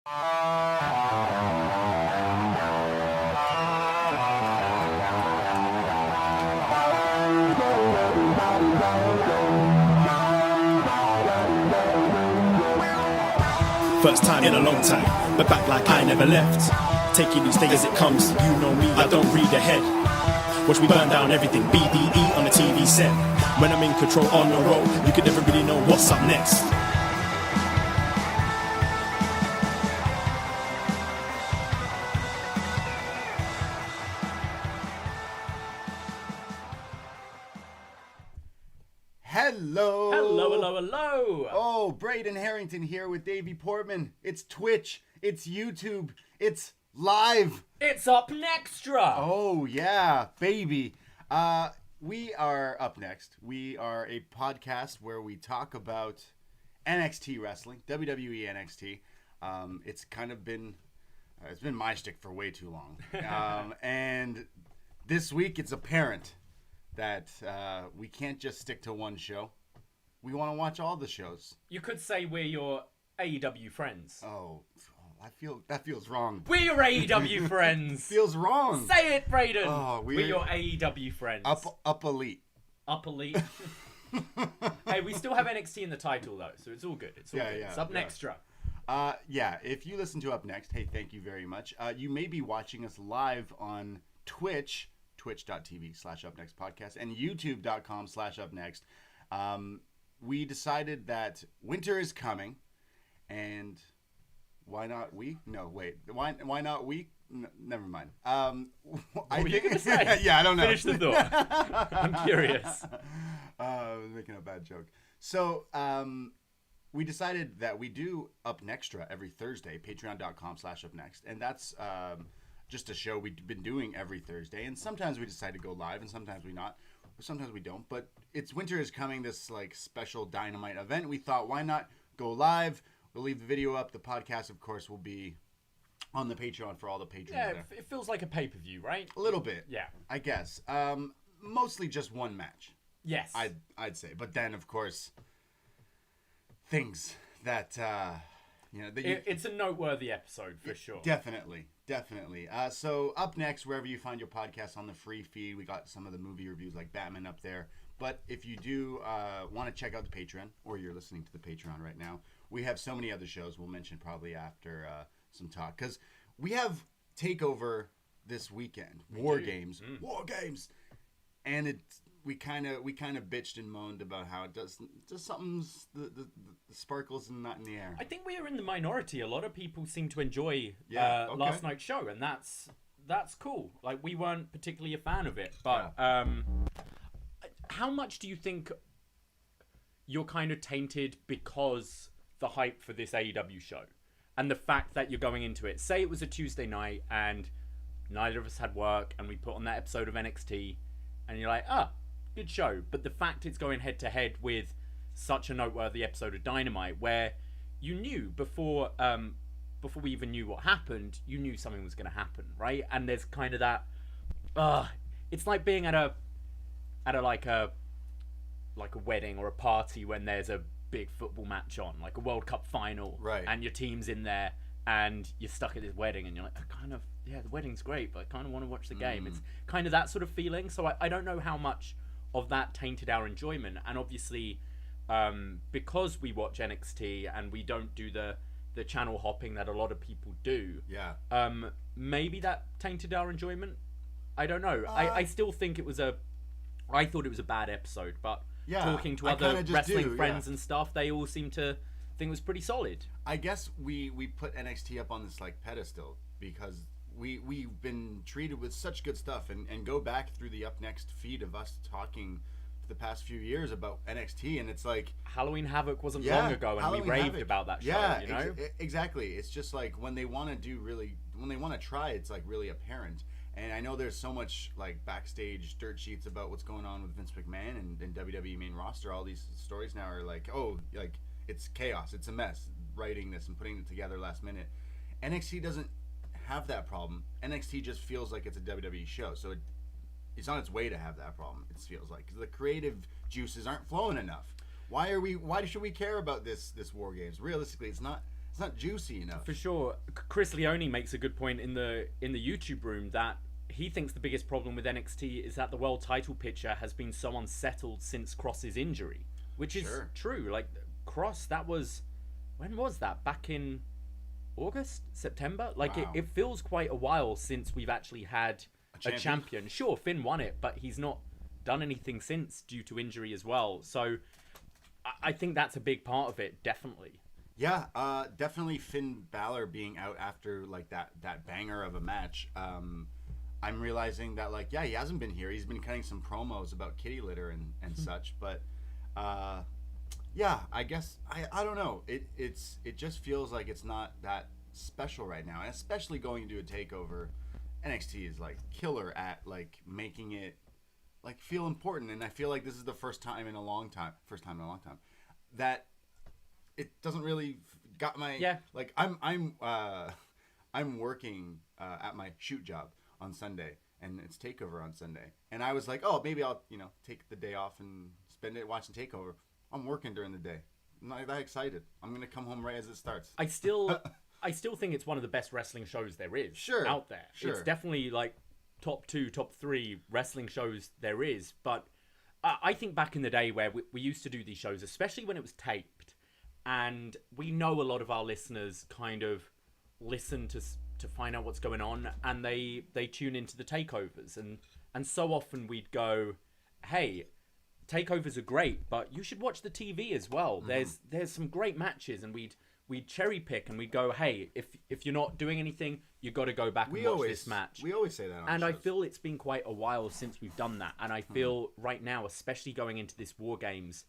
First time in a long time, but back like I never left. Taking each day as it comes, you know me, I don't read ahead. Watch me burn down everything, BDE on the TV set. When I'm in control on the road, you could never really know what's up next. Hello. Hello, hello, hello. Oh, Braden Herrington here with Davie Portman. It's Twitch. It's YouTube. It's live. It's upNXTra. Oh, yeah, baby. We are Up Next. We are a podcast where we talk about NXT wrestling, WWE NXT. It's kind of been, it's been my shtick for way too long. And this week it's apparent that we can't just stick to one show. We want to watch all the shows. You could say we're your AEW friends. Oh, that feels wrong. We're your AEW friends. Feels wrong. Say it, Braden. Oh, we're your AEW friends. Up elite. Up elite. Hey, we still have NXT in the title though, so it's all good. It's all good. Yeah, it's upNXTra. Yeah, if you listen to Up Next, hey, thank you very much. You may be watching us live on Twitch, twitch.tv/upnextpodcast, and youtube.com/upnext. We decided that winter is coming, and why not we? No, wait. Why not we? Never mind. What were you going to say? Yeah, I don't know. Finish the thought. I'm curious. I was making a bad joke. So, we decided that we do upNXTra every Thursday, patreon.com/upnext. And that's just a show we've been doing every Thursday. And sometimes we decide to go live, and sometimes we not. Or sometimes we don't. But it's winter is coming, this like special Dynamite event. We thought, why not go live? We'll leave the video up. The podcast, of course, will be on the Patreon for all the patrons there. It feels like a pay-per-view, right? A little bit. Yeah. I guess. Mostly just one match. Yes. I'd say. But then, of course, things that, it's a noteworthy episode, for sure. Definitely. So, up next, wherever you find your podcast on the free feed, we got some of the movie reviews like Batman up there. But if you do want to check out the Patreon, or you're listening to the Patreon right now, we have so many other shows we'll mention probably after some talk. Because we have TakeOver this weekend. War Games. And we kind of bitched and moaned about how it does something's the sparkles and not in the air. I think we are in the minority. A lot of people seem to enjoy last night's show, and that's cool. Like, we weren't particularly a fan of it, but how much do you think you're kind of tainted because the hype for this AEW show and the fact that you're going into it? Say it was a Tuesday night and neither of us had work, and we put on that episode of NXT, and you're like, good show. But the fact it's going head to head with such a noteworthy episode of Dynamite, where you knew before we even knew what happened, you knew something was going to happen, right? And there's kind of that, it's like being at a wedding or a party when there's a big football match on, like a World Cup final, right? And your team's in there, and you're stuck at this wedding, and you're like, the wedding's great, but I kind of want to watch the game. It's kind of that sort of feeling. So I don't know how much of that tainted our enjoyment. And obviously, because we watch NXT and we don't do the channel hopping that a lot of people do, maybe that tainted our enjoyment. I don't know. I still think I thought it was a bad episode, but talking to other wrestling friends and stuff, they all seem to think it was pretty solid. I guess we put NXT up on this like pedestal because we've been treated with such good stuff, and go back through the Up Next feed of us talking for the past few years about NXT, and it's like Halloween Havoc wasn't long ago, and Halloween we raved Havoc. about that show. Yeah, you know, exactly. It's just like when they want to try, it's like really apparent. And I know there's so much like backstage dirt sheets about what's going on with Vince McMahon and WWE main roster. All these stories now are like, it's chaos, it's a mess writing this and putting it together last minute. NXT doesn't have that problem. NXT just feels like it's a WWE show, so it's on its way to have that problem. It feels like because the creative juices aren't flowing enough. Why should we care about this War Games? Realistically, it's not It's not juicy enough. For sure. Chris Leone makes a good point in the YouTube room that he thinks the biggest problem with NXT is that the world title picture has been so unsettled since Cross's injury, which is true. Like Cross, that was, when was that? Back in August, September? Like it feels quite a while since we've actually had a champion. Sure, Finn won it, but he's not done anything since due to injury as well. So I think that's a big part of it, definitely. Yeah, definitely Finn Balor being out after like that banger of a match. I'm realizing that like, yeah, he hasn't been here. He's been cutting some promos about kitty litter and such, but yeah, I guess I don't know. It just feels like it's not that special right now, and especially going into a takeover. NXT is like killer at like making it like feel important, and I feel like this is the first time in a long time that it doesn't really got my like I'm working at my shoot job on Sunday, and it's takeover on Sunday, and I was like, oh, maybe I'll take the day off and spend it watching takeover. I'm working during the day. I'm not that excited. I'm gonna come home right as it starts. I still think it's one of the best wrestling shows there is out there. It's definitely like top 2, top 3 wrestling shows there is. But I think back in the day where we used to do these shows, especially when it was taped, and we know a lot of our listeners kind of listen to find out what's going on, and they tune into the takeovers, and so often we'd go, hey, takeovers are great, but you should watch the TV as well. There's some great matches, and we'd cherry pick, and we'd go, hey, if you're not doing anything, you got to go back and watch this match. We always say that on and shows. I feel it's been quite a while since we've done that, and I feel right now, especially going into this War Games,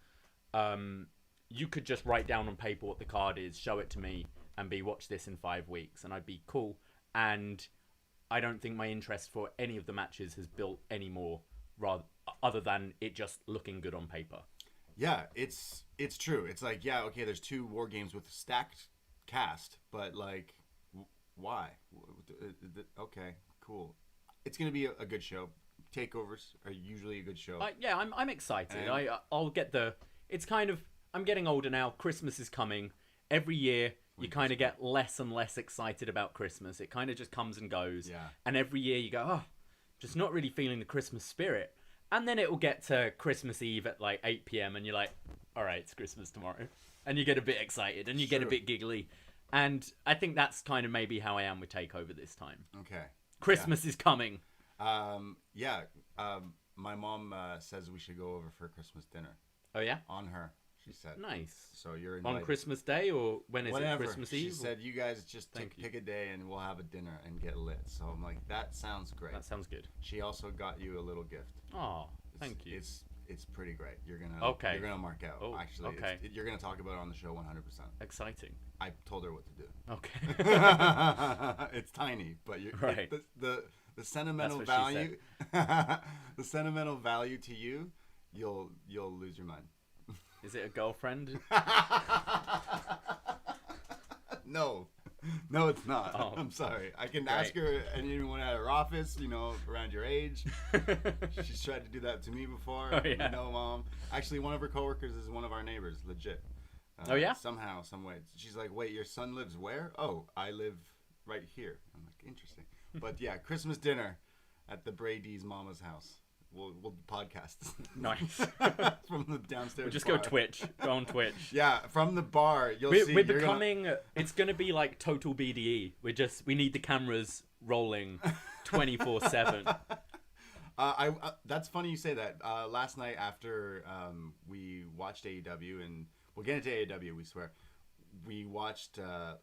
you could just write down on paper what the card is, show it to me, and watch this in 5 weeks, and I'd be cool. And I don't think my interest for any of the matches has built any more, other than it just looking good on paper. Yeah, it's true. It's like, yeah, okay, there's 2 War Games with a stacked cast, but like, why? Okay, cool. It's gonna be a good show. Takeovers are usually a good show. Yeah, I'm excited. I'll get the. It's kind of, I'm getting older now. Christmas is coming. Every year, you kind of get less and less excited about Christmas. It kind of just comes and goes. Yeah. And every year you go, oh, just not really feeling the Christmas spirit. And then it will get to Christmas Eve at like 8 p.m. and you're like, all right, it's Christmas tomorrow. And you get a bit excited and you get a bit giggly. And I think that's kind of maybe how I am with TakeOver this time. Okay. Christmas is coming. My mom says we should go over for Christmas dinner. Oh, yeah? On her, she said. Nice. So you're invited. On Christmas Day, or when is it? Christmas Eve? She said, you guys just pick a day and we'll have a dinner and get lit. So I'm like, that sounds great. That sounds good. She also got you a little gift. Oh, thank you. It's pretty great. You're gonna mark out. Oh, actually, okay. You're gonna talk about it on the show 100%. Exciting. I told her what to do. Okay. It's tiny, but right. The sentimental value, the sentimental value to you, you'll lose your mind. Is it a girlfriend? No, it's not. Oh, I'm sorry. I can ask her anyone at her office, around your age. She's tried to do that to me before. Oh, yeah. No, Mom. Actually, one of her coworkers is one of our neighbors, legit. Oh, yeah? Somehow, some way. She's like, wait, your son lives where? Oh, I live right here. I'm like, interesting. But yeah, Christmas dinner at the Brady's mama's house. We'll podcast. Nice. From the downstairs We'll just bar. go Twitch. Go on Twitch. Yeah, from the bar, you'll see. We're becoming... It's going to be like total BDE. We need the cameras rolling 24/7. That's funny you say that. Last night after we watched AEW, and we'll get into AEW, we swear. We watched...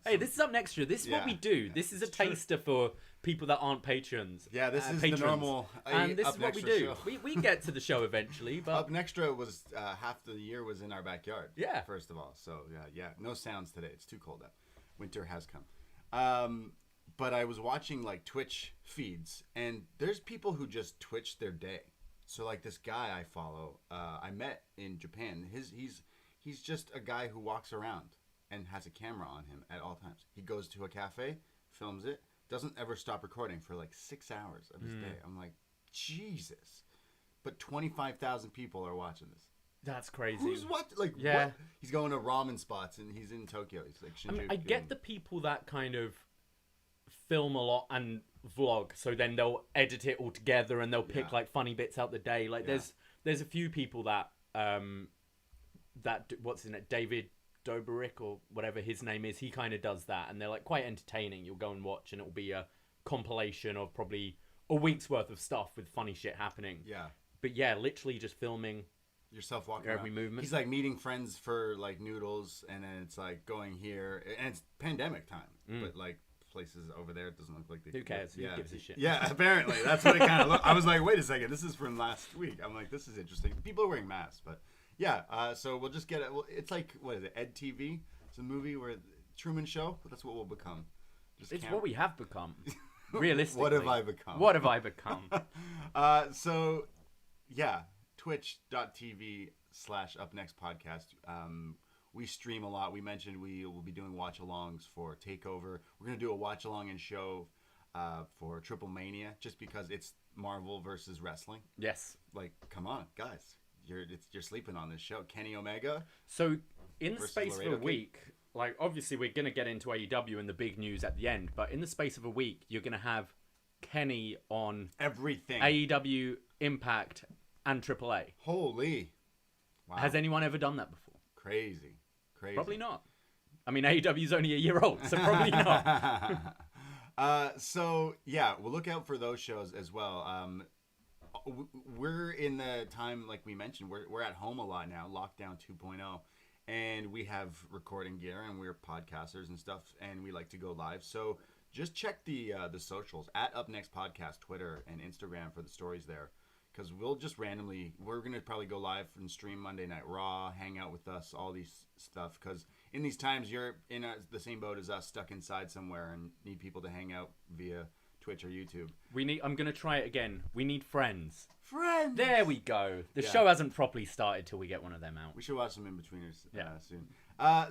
hey, this is upNXTra. This is what we do. This is a taster for people that aren't patrons. Yeah, this is patrons. the normal and this is what we do. Show. We get to the show eventually, but... upNXTra was half the year was in our backyard. Yeah. First of all. So, yeah. No sounds today. It's too cold out. Winter has come. But I was watching, like, Twitch feeds, and there's people who just Twitch their day. So, like, this guy I follow, I met in Japan. He's just a guy who walks around and has a camera on him at all times. He goes to a cafe, films it, doesn't ever stop recording for like 6 hours of his day. I'm like, Jesus. But 25,000 people are watching this. That's crazy. Who's what? Like, yeah. what? He's going to ramen spots and he's in Tokyo. He's like Shinjuku. I get the people that kind of film a lot and vlog, so then they'll edit it all together and they'll pick like funny bits out the day. Like there's a few people that what's his name, David Dobrik or whatever his name is. He kind of does that, and they're like quite entertaining. You'll go and watch, and it'll be a compilation of probably a week's worth of stuff with funny shit happening. Yeah. But yeah, literally just filming yourself walking every around. movement. He's like meeting friends for like noodles, and then it's like going here, and it's pandemic time, but like places over there, it doesn't look like they. Who cares? Who gives a shit? Yeah, apparently that's what it kind of looked. I was like, wait a second, this is from last week. I'm like, this is interesting. People are wearing masks, but yeah. So we'll just get it. Well, it's like, what is it? Ed TV. It's a movie where Truman Show. That's what we'll become. It's what we have become. Realistically, what have I become? What have I become? So yeah, twitch.tv/upNXTpodcast. We stream a lot. We mentioned we will be doing watch-alongs for TakeOver. We're going to do a watch-along and show for Triple Mania, just because it's Marvel versus wrestling. Yes. Like, come on, guys. You're sleeping on this show. Kenny Omega. So, in the space of Laredo a week, like, obviously we're going to get into AEW and the big news at the end, but in the space of a week, you're going to have Kenny on everything. AEW, Impact, and AAA. Holy. Wow. Has anyone ever done that before? Crazy. Probably not. I mean, AEW's only a year old, so probably not. So, yeah, we'll look out for those shows as well. We're in the time, like we mentioned, we're at home a lot now, Lockdown 2.0, and we have recording gear, and we're podcasters and stuff, and we like to go live. So just check the socials, at upNXTpodcast, Twitter and Instagram for the stories there. Because we'll just randomly, we're going to probably go live and stream Monday Night Raw, hang out with us, all these stuff. Because in these times, you're in the same boat as us, stuck inside somewhere and need people to hang out via Twitch or YouTube. I'm going to try it again. We need friends. Friends! There we go. The show hasn't properly started till we get one of them out. We should watch some In-Betweeners soon.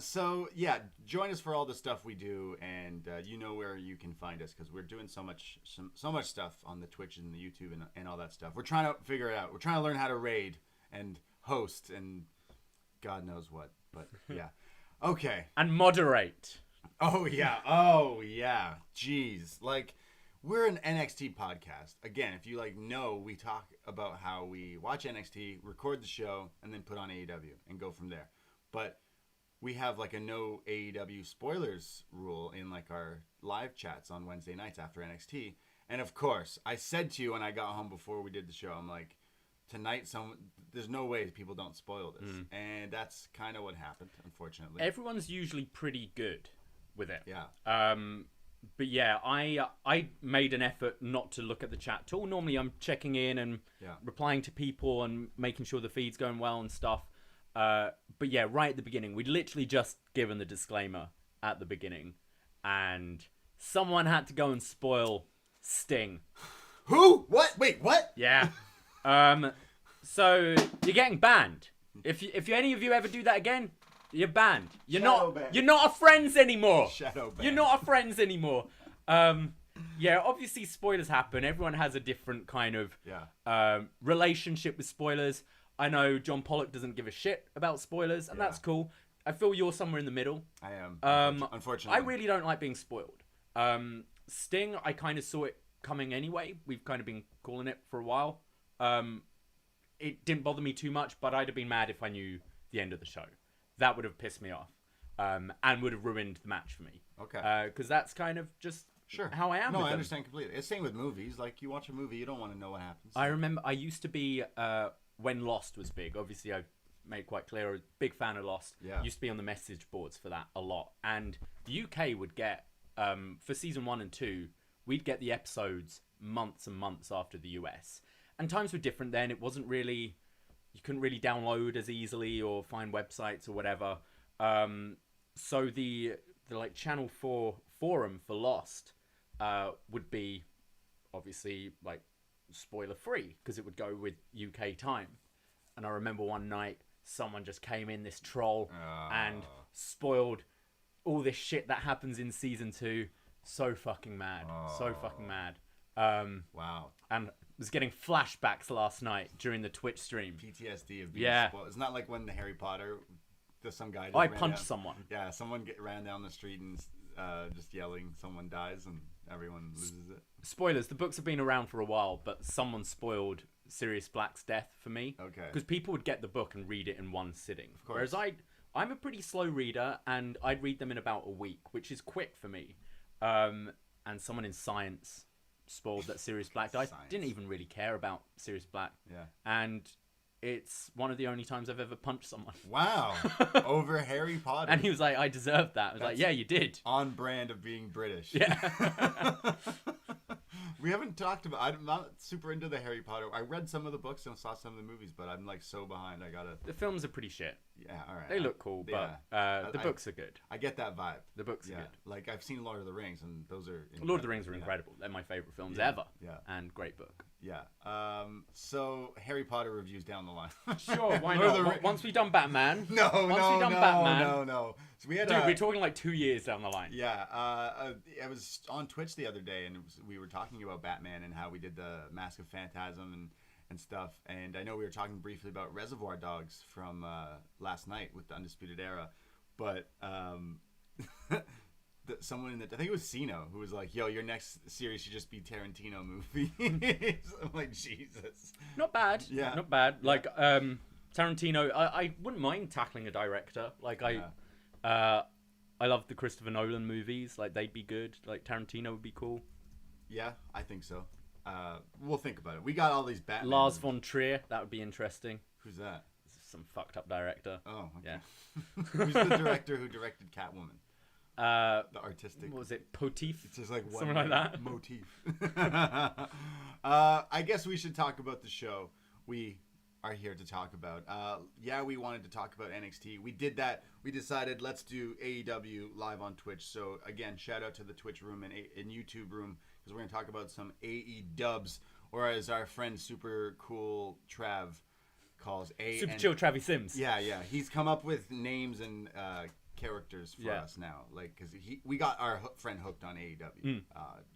So, yeah, join us for all the stuff we do, and you know where you can find us, because we're doing so much stuff on the Twitch and the YouTube and all that stuff. We're trying to figure it out. We're trying to learn how to raid and host and God knows what, but yeah. Okay. And moderate. Oh, yeah. Jeez. Like, we're an NXT podcast. Again, if you know, we talk about how we watch NXT, record the show, and then put on AEW and go from there. But we have a no AEW spoilers rule in our live chats on Wednesday nights after NXT. And of course, I said to you when I got home before we did the show, I'm like, tonight, there's no way people don't spoil this. And that's kind of what happened, unfortunately. Everyone's usually pretty good with it. Yeah. But yeah, I made an effort not to look at the chat at all. Normally I'm checking in and replying to people and making sure the feed's going well and stuff. But yeah, right at the beginning, we'd literally just given the disclaimer at the beginning, and someone had to go and spoil Sting. Who? What? Wait, what? Yeah. So you're getting banned. If any of you ever do that again, you're banned. You're not our friends anymore. Shadow ban. You're not our friends anymore. Yeah, obviously spoilers happen. Everyone has a different kind of relationship with spoilers. I know John Pollock doesn't give a shit about spoilers, and that's cool. I feel you're somewhere in the middle. I am, unfortunately. I really don't like being spoiled. Sting, I kind of saw it coming anyway. We've kind of been calling it for a while. It didn't bother me too much, but I'd have been mad if I knew the end of the show. That would have pissed me off, and would have ruined the match for me. Okay. Because that's kind of just how I am. No, with I them. understand completely. It's same with movies. Like, you watch a movie, you don't want to know what happens. I remember I used to be, when Lost was big, obviously I made quite clear, I was a big fan of Lost. Yeah. Used to be on the message boards for that a lot. And the UK would get, for season 1 and 2, we'd get the episodes months and months after the US. And times were different then. It wasn't really, you couldn't really download as easily or find websites or whatever. So the Channel 4 forum for Lost would be obviously spoiler free, because it would go with UK time. And I remember one night someone just came in, this troll, and spoiled all this shit that happens in season 2. So fucking mad. So fucking mad. Wow. And was getting flashbacks last night during the Twitch stream. PTSD of being spoiled. It's not like when the Harry Potter, some guy just I punched someone. Yeah, someone ran down the street and just yelling, someone dies and everyone loses it. Spoilers, the books have been around for a while, but someone spoiled Sirius Black's death for me. Okay. Because people would get the book and read it in one sitting. Of course. Whereas I'm a pretty slow reader, and I'd read them in about a week, which is quick for me. And someone in science spoiled that Sirius Black died. Didn't even really care about Sirius Black. Yeah. And it's one of the only times I've ever punched someone. Wow. Over Harry Potter. And he was like, I deserved that. I was like, yeah, you did. On brand of being British. Yeah. We haven't talked about... I'm not super into the Harry Potter. I read some of the books and saw some of the movies, but I'm like so behind. I gotta... The films are pretty shit. Yeah, all right. They look cool, but the books are good. I get that vibe. The books are good. Like, I've seen Lord of the Rings, and those are incredible. Lord of the Rings are incredible. They're my favorite films ever. Yeah. And great book. Yeah. So, Harry Potter reviews down the line. Sure, why not? Once we've done Batman. No. So we had, dude, we're talking like 2 years down the line. Yeah. I was on Twitch the other day, and we were talking about Batman and how we did the Mask of Phantasm and stuff. And I know we were talking briefly about Reservoir Dogs from last night with the Undisputed Era. But someone I think it was Cino, who was like, yo, your next series should just be Tarantino movie. I'm like, Jesus. Not bad. Yeah. Not bad. Like, Tarantino, I wouldn't mind tackling a director. Like, I love the Christopher Nolan movies. Like, they'd be good. Like, Tarantino would be cool. Yeah, I think so. We'll think about it. We got all these Batman Lars movies. von Trier, that would be interesting. Who's that? Some fucked up director. Oh, okay. Yeah. Who's the director who directed Catwoman? The artistic. What was it? Potif? It's just like one something like that. Motif. I guess we should talk about the show we are here to talk about. We wanted to talk about NXT. We did that. We decided let's do AEW live on Twitch. So again, shout out to the Twitch room and YouTube room, because we're going to talk about some AE dubs, or as our friend Super Cool Trav calls Super Chill Travis Sims. Yeah. He's come up with names and characters for us now, like, because we got our friend hooked on AEW.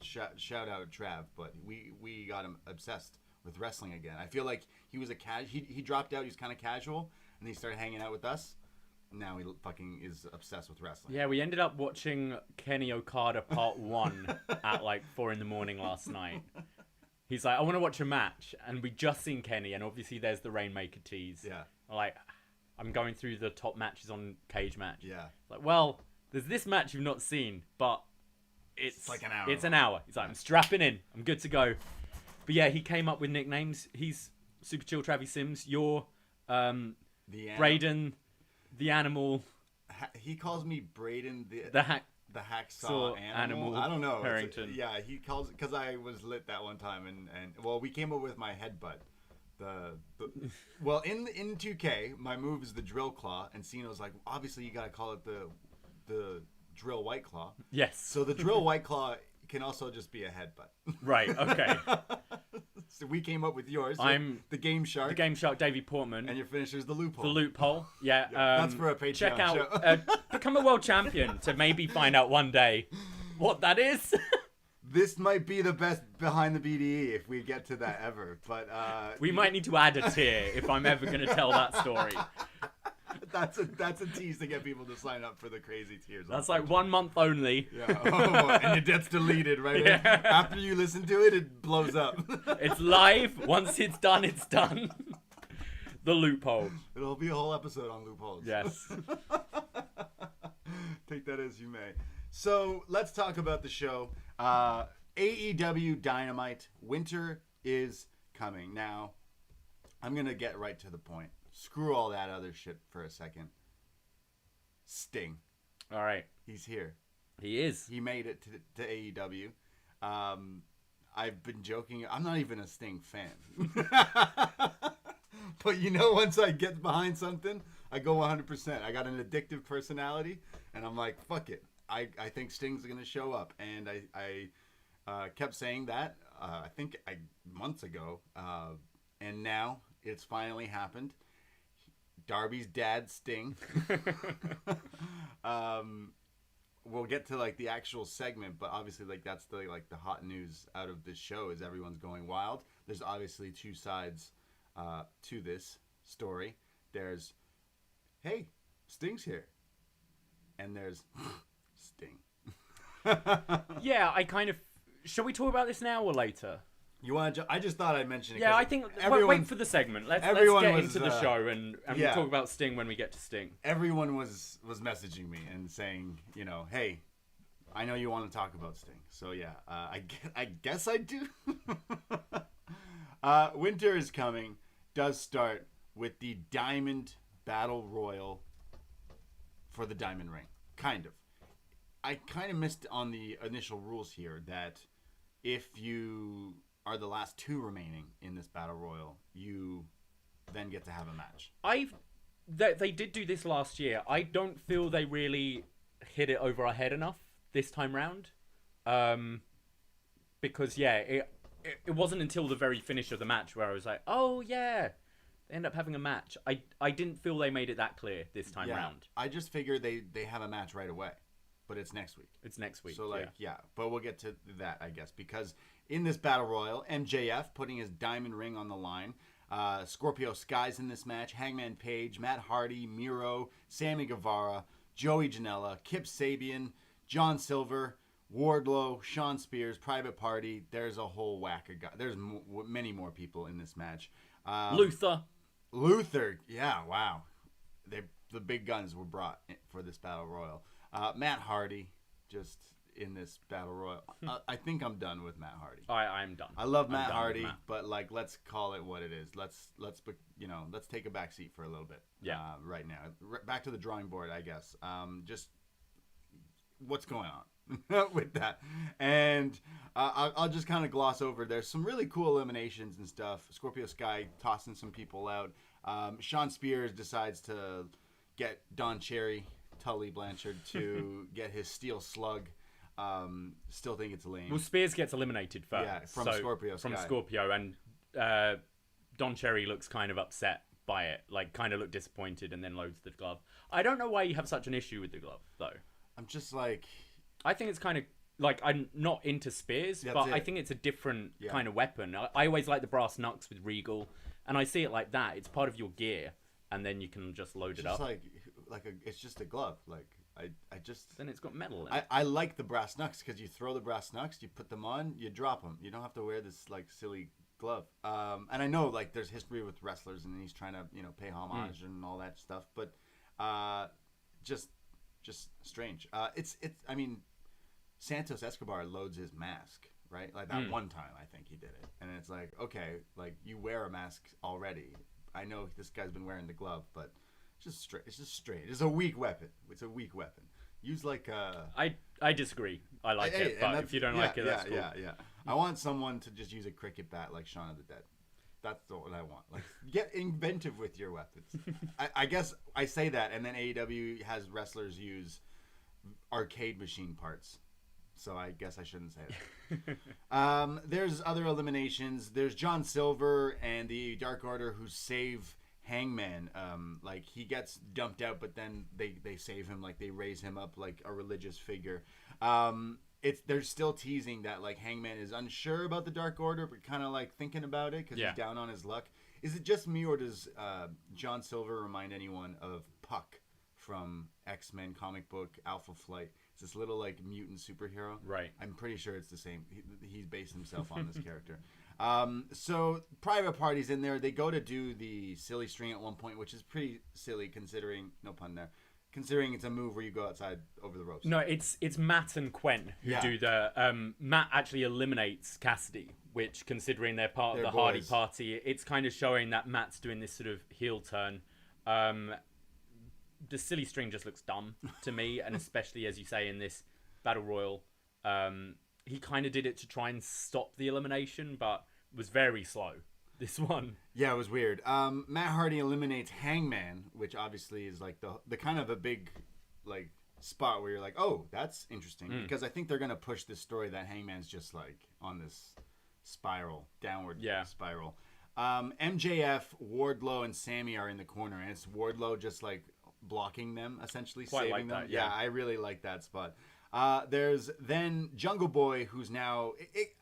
Shout out Trav, but we got him obsessed with wrestling again. I feel like he was he dropped out. He was kind of casual, and he started hanging out with us. Now he fucking is obsessed with wrestling. Yeah, we ended up watching Kenny Okada Part 1 at like 4 a.m. last night. He's like, I want to watch a match, and we just seen Kenny, and obviously there's the Rainmaker tease. Yeah. Like, I'm going through the top matches on Cage Match. Yeah. Like, well, there's this match you've not seen, but it's like an hour. It's an hour. He's like, I'm strapping in. I'm good to go. But yeah, he came up with nicknames. He's Super Chill Travis Sims. You're Braden, the animal. He calls me Braden, the hacksaw animal. I don't know. Herrington. Yeah, he calls because I was lit that one time, and well, we came up with my headbutt. Well, in 2K, my move is the drill claw, and Cino's like, obviously you gotta call it the drill white claw. Yes. So the drill white claw can also just be a headbutt. Right. Okay. So we came up with yours. I'm the Game Shark. The Game Shark, Davie Portman. And your finisher's the loophole. The loophole. Yeah. That's for a Patreon check out. show. Become a world champion to maybe find out one day what that is. This might be the best behind the BDE if we get to that ever. But we might need to add a tier if I'm ever going to tell that story. That's a tease to get people to sign up for the crazy tiers. That's like 1 month only. Yeah. And it gets deleted, right? Yeah. After you listen to it, it blows up. It's live. Once it's done, it's done. The loophole. It'll be a whole episode on loopholes. Yes. Take that as you may. So let's talk about the show. AEW Dynamite. Winter is coming. Now, I'm going to get right to the point. Screw all that other shit for a second. Sting. All right. He's here. He is. He made it to AEW. I've been joking. I'm not even a Sting fan. But once I get behind something, I go 100%. I got an addictive personality, and I'm like, fuck it. I think Sting's going to show up. And I kept saying that, I think months ago. And now it's finally happened. Darby's dad, Sting. we'll get to like the actual segment, but obviously like that's the hot news out of this show is everyone's going wild. There's obviously two sides to this story. There's, hey, Sting's here, and there's Sting. Yeah, I kind of. Shall we talk about this now or later? You want to? I just thought I'd mention it. Yeah, I think. Wait for the segment. Let's get into the show, and we'll talk about Sting when we get to Sting. Everyone was messaging me and saying, you know, hey, I know you want to talk about Sting, so yeah, I guess I do. Winter is coming. Does start with the Diamond Battle Royal for the Diamond Ring. Kind of. I kind of missed on the initial rules here that if you are the last two remaining in this Battle Royal, you then get to have a match. They did do this last year. I don't feel they really hit it over our head enough this time round. Because, yeah, it wasn't until the very finish of the match where I was like, oh, yeah, they end up having a match. I didn't feel they made it that clear this time round. I just figured they have a match right away. But it's next week. It's next week. So, but we'll get to that, I guess. Because in this Battle Royal, MJF putting his diamond ring on the line. Scorpio Sky's in this match. Hangman Page, Matt Hardy, Miro, Sammy Guevara, Joey Janela, Kip Sabian, John Silver, Wardlow, Sean Spears, Private Party. There's a whole whack of guys. There's many more people in this match. Luther, yeah, wow. The big guns were brought for this Battle Royal. Matt Hardy, just in this Battle Royal. I think I'm done with Matt Hardy. I'm done. I love Matt Hardy, but like, let's call it what it is. Let's take a back seat for a little bit. Yeah. Right now, back to the drawing board, I guess. Just what's going on with that, and I'll just kind of gloss over. There's some really cool eliminations and stuff. Scorpio Sky tossing some people out. Sean Spears decides to get Don Cherry, Tully Blanchard, to get his steel slug. Still think it's lame. Well, Spears gets eliminated first. Yeah, from Scorpio Sky. From Scorpio, and Don Cherry looks kind of upset by it. Like, kind of looked disappointed and then loads the glove. I don't know why you have such an issue with the glove, though. I'm just like... I think it's kind of... Like, I'm not into Spears, but I think it's a different kind of weapon. I always like the brass knucks with Regal, and I see it like that. It's part of your gear, and then you can just load it up. It's just a glove. Like, I just... Then it's got metal in it. I like the brass knucks, because you throw the brass knucks, you put them on, you drop them. You don't have to wear this, like, silly glove. And I know, like, there's history with wrestlers, and he's trying to, pay homage and all that stuff, but just strange. I mean... Santos Escobar loads his mask, right? Like that one time, I think he did it. And it's like, okay, like you wear a mask already. I know this guy's been wearing the glove, but it's just straight. It's a weak weapon. It's a weak weapon. Use like I disagree. I like it, but if you don't like it, that's cool. Yeah. I want someone to just use a cricket bat like Shaun of the Dead. That's what I want. Like, get inventive with your weapons. I guess I say that, and then AEW has wrestlers use arcade machine parts. So I guess I shouldn't say that. There's other eliminations. There's John Silver and the Dark Order who save Hangman. Like he gets dumped out, but then they save him. Like they raise him up like a religious figure. They're still teasing that like Hangman is unsure about the Dark Order, but kind of like thinking about it because he's down on his luck. Is it just me, or does John Silver remind anyone of Puck from X-Men comic book Alpha Flight? This little like mutant superhero, right? I'm pretty sure it's the same. He's based himself on this character. So Private Party's in there. They go to do the silly string at one point, which is pretty silly considering, no pun there, considering it's a move where you go outside over the ropes. No, it's Matt and Quen who do the. Matt actually eliminates Cassidy, which considering they're part of the Hardy Party, it's kind of showing that Matt's doing this sort of heel turn. The silly string just looks dumb to me, and especially as you say in this battle royal, he kind of did it to try and stop the elimination, but was very slow. This one, yeah, it was weird. Matt Hardy eliminates Hangman, which obviously is like the kind of a big like spot where you're like, oh, that's interesting, because I think they're gonna push this story that Hangman's just like on this downward spiral. MJF, Wardlow, and Sammy are in the corner, and it's Wardlow just like blocking them, essentially quite saving like them. That, yeah, I really like that spot. There's then Jungle Boy, who's now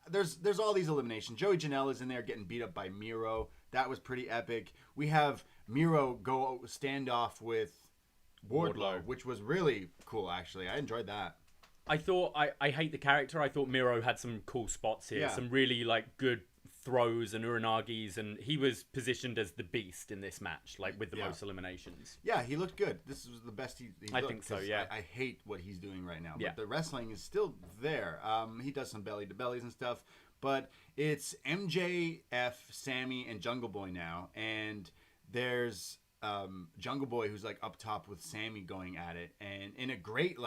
there's all these eliminations. Joey Janela is in there getting beat up by Miro. That was pretty epic. We have Miro go stand off with Wardlow, which was really cool. Actually, I enjoyed that. I thought I hate the character. I thought Miro had some cool spots here, some really good throws and uranagis, and he was positioned as the beast in this match, with the most eliminations. Yeah, he looked good. This was the best he I looked, think so. Yeah, I hate what he's doing right now, but the wrestling is still there. He does some belly to bellies and stuff, but it's MJF, Sammy, and Jungle Boy now, and there's Jungle Boy who's up top with Sammy going at it, and in a great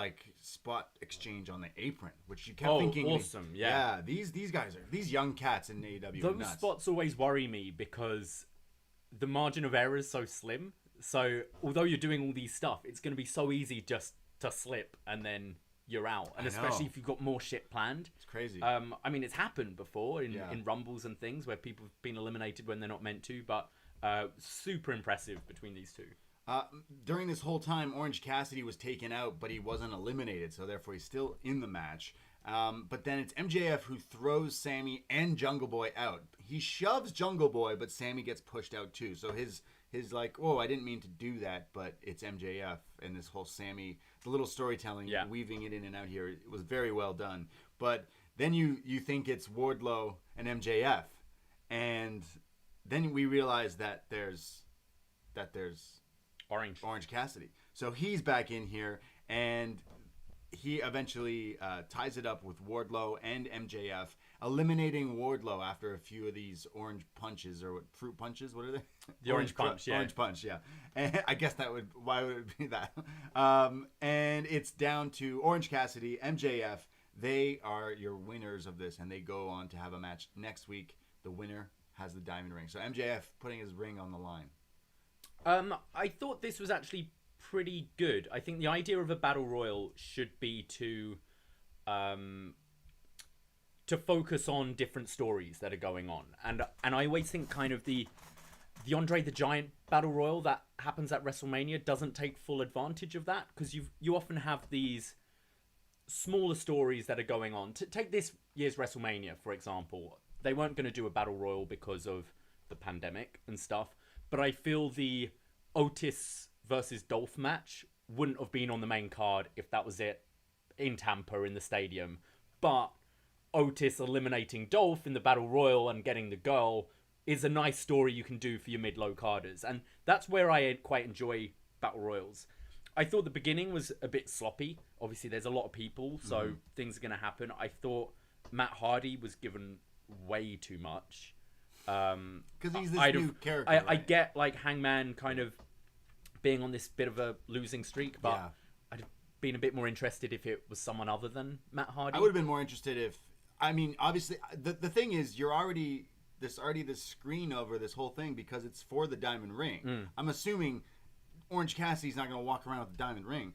spot exchange on the apron, which you kept thinking, awesome, yeah. These guys are these young cats in AEW. Those spots always worry me because the margin of error is so slim. So although you're doing all these stuff, it's going to be so easy just to slip and then you're out, and especially if you've got more shit planned. It's crazy. I mean, it's happened before in Rumbles and things where people have been eliminated when they're not meant to, but super impressive between these two. During this whole time, Orange Cassidy was taken out, but he wasn't eliminated, so therefore he's still in the match. But then it's MJF who throws Sammy and Jungle Boy out. He shoves Jungle Boy, but Sammy gets pushed out too. So his I didn't mean to do that, but it's MJF, and this whole Sammy, the little storytelling, weaving it in and out here, it was very well done. But then you think it's Wardlow and MJF, and then we realize that there's Orange Cassidy. So he's back in here, and he eventually ties it up with Wardlow and MJF, eliminating Wardlow after a few of these orange punches, or fruit punches. What are they? The orange punch, yeah. Orange punch, yeah. And I guess why would it be that? And it's down to Orange Cassidy, MJF. They are your winners of this, and they go on to have a match next week. The winner has the diamond ring. So MJF putting his ring on the line. I thought this was actually pretty good. I think the idea of a battle royal should be to focus on different stories that are going on, and I always think kind of the Andre the Giant battle royal that happens at WrestleMania doesn't take full advantage of that, because you often have these smaller stories that are going on. Take this year's WrestleMania, for example. They weren't going to do a battle royal because of the pandemic and stuff, but I feel the Otis versus Dolph match wouldn't have been on the main card if that was it in Tampa in the stadium. But Otis eliminating Dolph in the battle royal and getting the girl is a nice story you can do for your mid-low carders, and that's where I quite enjoy battle royals. I thought the beginning was a bit sloppy. Obviously, there's a lot of people, so things are going to happen. I thought Matt Hardy was given way too much, because he's this new character. I get Hangman kind of being on this bit of a losing streak, but I'd have been a bit more interested if it was someone other than Matt Hardy. I would have been more interested if, obviously the thing is, you're already this screen over this whole thing because it's for the diamond ring. I'm assuming Orange Cassidy's not going to walk around with the diamond ring.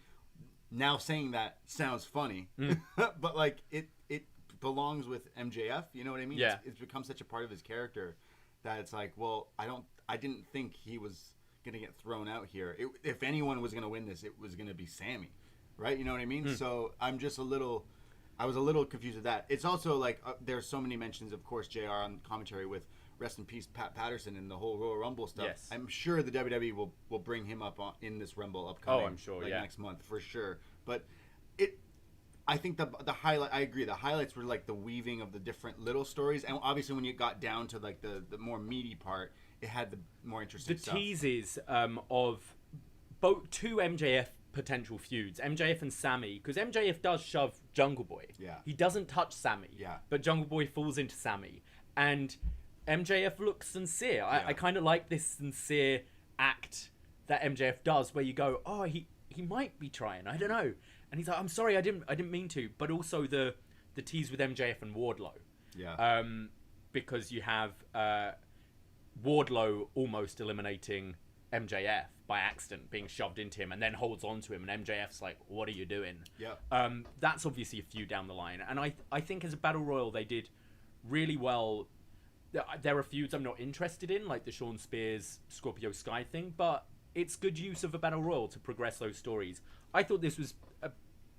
Now saying that sounds funny, but it belongs with MJF. You know what I mean? Yeah. It's become such a part of his character that it's I didn't think he was going to get thrown out here. If anyone was going to win this, it was going to be Sammy, right? You know what I mean? So I was a little confused with that. It's also there's so many mentions, of course, JR on commentary with rest in peace Pat Patterson and the whole Royal Rumble stuff. Yes. I'm sure the WWE will bring him up in this Rumble upcoming. Oh, I'm sure, next month for sure. But I think the highlight. I agree. The highlights were the weaving of the different little stories, and obviously when you got down to the more meaty part, it had the more interesting stuff. The teases of both two MJF potential feuds, MJF and Sammy, because MJF does shove Jungle Boy. Yeah. He doesn't touch Sammy. Yeah. But Jungle Boy falls into Sammy, and MJF looks sincere. I kind of like this sincere act that MJF does, where you go, oh, he might be trying. I don't know. And he's like, I'm sorry, I didn't mean to. But also the tease with MJF and Wardlow. Yeah. Because you have Wardlow almost eliminating MJF by accident, being shoved into him, and then holds on to him, and MJF's like, what are you doing? Yeah. That's obviously a feud down the line. And I think as a battle royal, they did really well. There are feuds I'm not interested in, like the Shawn Spears, Scorpio Sky thing, but it's good use of a battle royal to progress those stories. I thought this was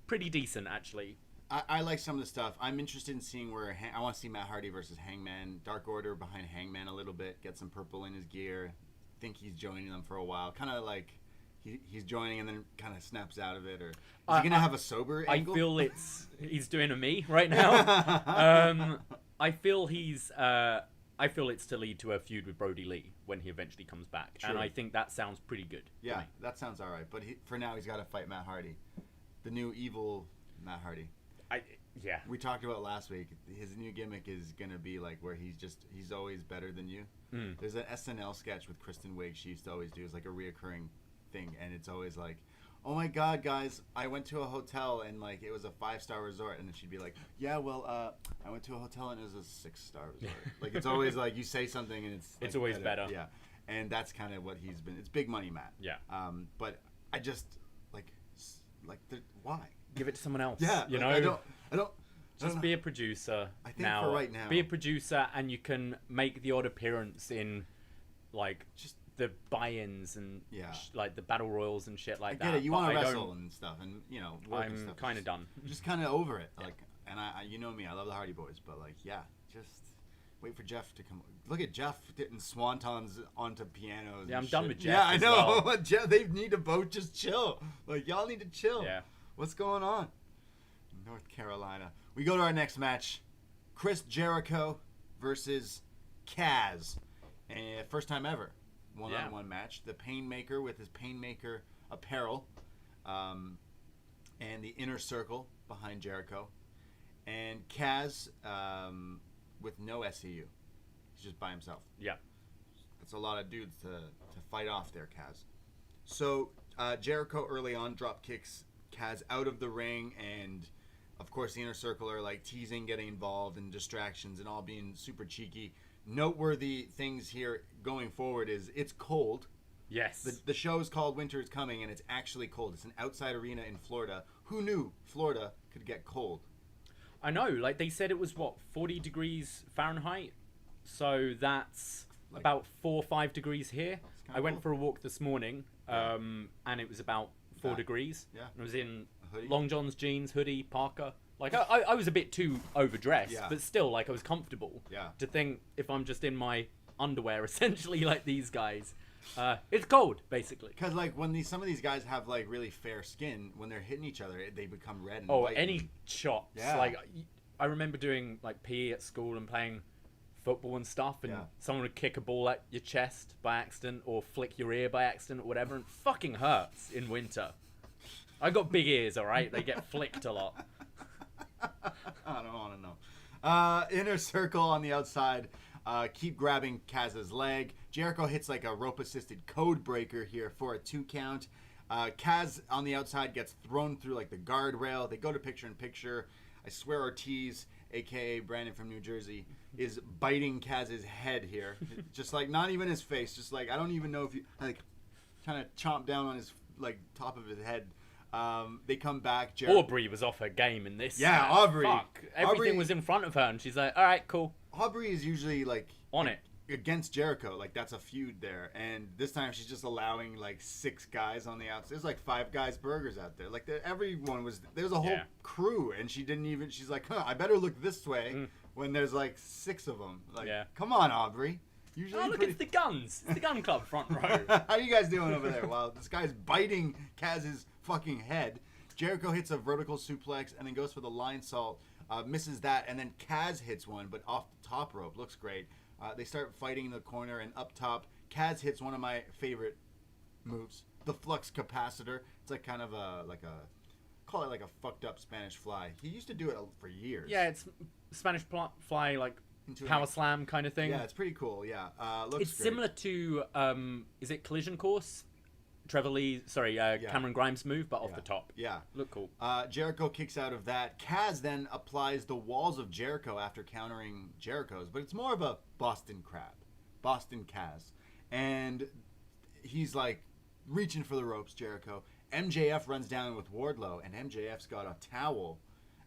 pretty decent, actually. I like some of the stuff. I'm interested in seeing where I want to see Matt Hardy versus Hangman. Dark Order behind Hangman a little bit. Get some purple in his gear. Think he's joining them for a while. Kind of like he's joining and then kind of snaps out of it. Or is he going to have a sober angle? I feel he's doing a me right now. I feel it's to lead to a feud with Brody Lee when he eventually comes back. True. And I think that sounds pretty good. Yeah, that sounds all right. But for now, he's got to fight Matt Hardy. The new evil Matt Hardy. Yeah. We talked about last week. His new gimmick is going to be like where he's always better than you. There's an SNL sketch with Kristen Wiig she used to always do. It's like a reoccurring thing. And it's always like, oh my God, guys, I went to a hotel and like it was a 5-star resort. And then she'd be like, yeah, well, I went to a hotel and it was a 6-star resort. Like it's always like you say something and it's like, always better. Yeah. And that's kind of what he's been. It's big money, Matt. Yeah. But I just why? Give it to someone else. Yeah. You like, know? I don't. Just be a producer. I think for right now. Be a producer, and you can make the odd appearance in, like, just the buy-ins and like the battle royals and shit like that. I get it. You want to wrestle and stuff, and you know, work and I'm stuff. kind of done. Just kind of over it. Like, and I, you know me, I love the Hardy Boys, but like, yeah, just wait for Jeff to come. Look at Jeff hitting swantons onto pianos. Yeah, I'm shit. done with Jeff. Yeah, I know. Well. Jeff, they need to both just chill. Like, y'all need to chill. Yeah. What's going on? North Carolina. We go to our next match. Chris Jericho versus Kaz. First time ever. One-on-one match. The Painmaker with his Painmaker apparel. And the Inner Circle behind Jericho. And Kaz with no SCU. He's just by himself. Yeah. That's a lot of dudes to fight off there, Kaz. So Jericho early on drop kicks Kaz out of the ring, and of course the Inner Circle are like teasing, getting involved, and distractions, and all being super cheeky. Noteworthy things here going forward is it's cold. Yes. The show is called Winter is Coming, and it's actually cold. It's an outside arena in Florida. Who knew Florida could get cold? I know. Like, they said it was, 40 degrees Fahrenheit? So that's like, about 4 or 5 degrees here. I went for a walk this morning, and it was about 4 degrees. Yeah. I was in long johns, jeans, hoodie, parka. Like, I was a bit too overdressed, but still, like, I was comfortable. Yeah. To think if I'm just in my underwear, essentially, like these guys. It's cold, basically. Because, like, when some of these guys have, like, really fair skin, when they're hitting each other, they become red and white. Any shots. Yeah. Like, I remember doing, like, PE at school and playing football and stuff, and someone would kick a ball at your chest by accident or flick your ear by accident or whatever, and it fucking hurts in winter. I got big ears, all right? They get flicked a lot. I don't want to know. Inner Circle on the outside. Keep grabbing Kaz's leg. Jericho hits like a rope-assisted code breaker here for a 2 count. Kaz on the outside gets thrown through like the guardrail. They go to picture-in-picture. I swear Ortiz, a.k.a. Brandon from New Jersey, is biting Kaz's head here. Just like, not even his face. Just like, I don't even know if you, like, trying to chomp down on his, like, top of his head. They come back. Aubrey was off her game in this. Yeah, Aubrey. Fuck. Everything was in front of her, and she's like, all right, cool. Aubrey is usually, like, on it. Against Jericho. Like, that's a feud there. And this time she's just allowing, like, 6 guys on the outside. There's, like, 5 Guys Burgers out there. Like, everyone was, there's a whole crew, and she didn't even, she's like, I better look this way when there's, like, 6 of them. Like, come on, Aubrey. Usually look, it's the guns. It's the gun club front row. How are you guys doing over there? Wow, this guy's biting Kaz's fucking head. Jericho hits a vertical suplex and then goes for the lion salt. Misses that, and then Kaz hits one, but off the top rope. Looks great. They start fighting in the corner, and up top, Kaz hits one of my favorite moves, the flux capacitor. It's like kind of call it like a fucked up Spanish fly. He used to do it for years. Yeah, it's Spanish fly, like power slam kind of thing. Yeah, it's pretty cool. Yeah, looks it's great. Similar to is it Collision Course? Cameron Grimes' move, but off the top. Yeah. Look cool. Jericho kicks out of that. Kaz then applies the walls of Jericho after countering Jericho's, but it's more of a Boston Crab. Boston Kaz. And he's like reaching for the ropes, Jericho. MJF runs down with Wardlow, and MJF's got a towel,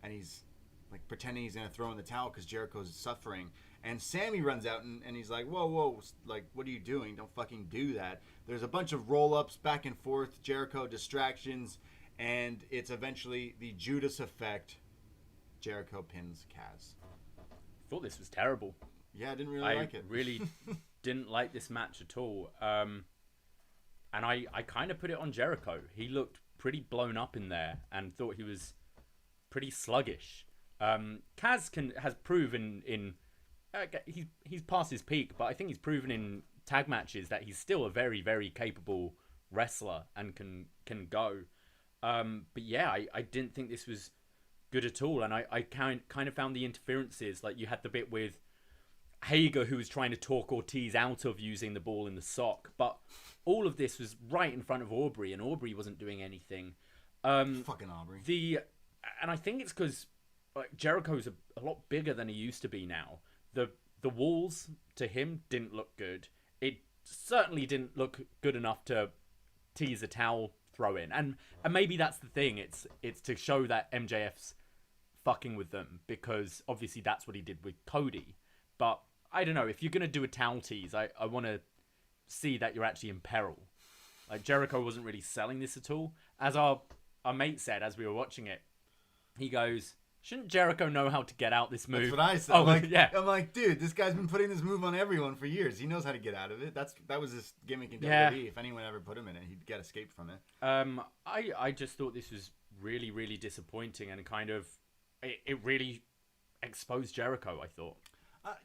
and he's like pretending he's going to throw in the towel because Jericho's suffering. And Sammy runs out, and he's like, whoa, like, what are you doing? Don't fucking do that. There's a bunch of roll-ups back and forth, Jericho distractions, and it's eventually the Judas effect. Jericho pins Kaz. Thought this was terrible. Yeah, I didn't really like it. I really didn't like this match at all. And I kind of put it on Jericho. He looked pretty blown up in there and thought he was pretty sluggish. Kaz has proven in he's past his peak, but I think he's proven in tag matches that he's still a very, very capable wrestler and can go. But yeah, I didn't think this was good at all, and I kind of found the interferences, like you had the bit with Hager who was trying to talk Ortiz out of using the ball in the sock, but all of this was right in front of Aubrey, and Aubrey wasn't doing anything. Fucking Aubrey. And I think it's because Jericho's a lot bigger than he used to be now. The walls to him didn't look good. It certainly didn't look good enough to tease a towel throw in, and maybe that's the thing. It's to show that MJF's fucking with them, because obviously that's what he did with Cody. But I don't know, if you're gonna do a towel tease, I want to see that you're actually in peril. Like, Jericho wasn't really selling this at all. As our mate said as we were watching it, he goes, shouldn't Jericho know how to get out this move? That's what I said. I'm like, dude, this guy's been putting this move on everyone for years. He knows how to get out of it. That was his gimmick in WWE. If anyone ever put him in it, he'd get escaped from it. I just thought this was really, really disappointing, and kind of it really exposed Jericho, I thought.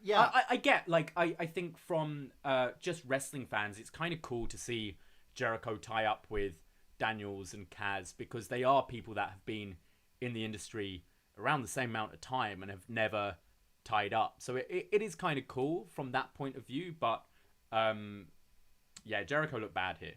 Yeah. I get, like, I think from just wrestling fans, it's kind of cool to see Jericho tie up with Daniels and Kaz, because they are people that have been in the industry around the same amount of time and have never tied up. So it is kind of cool from that point of view, but yeah, Jericho looked bad here.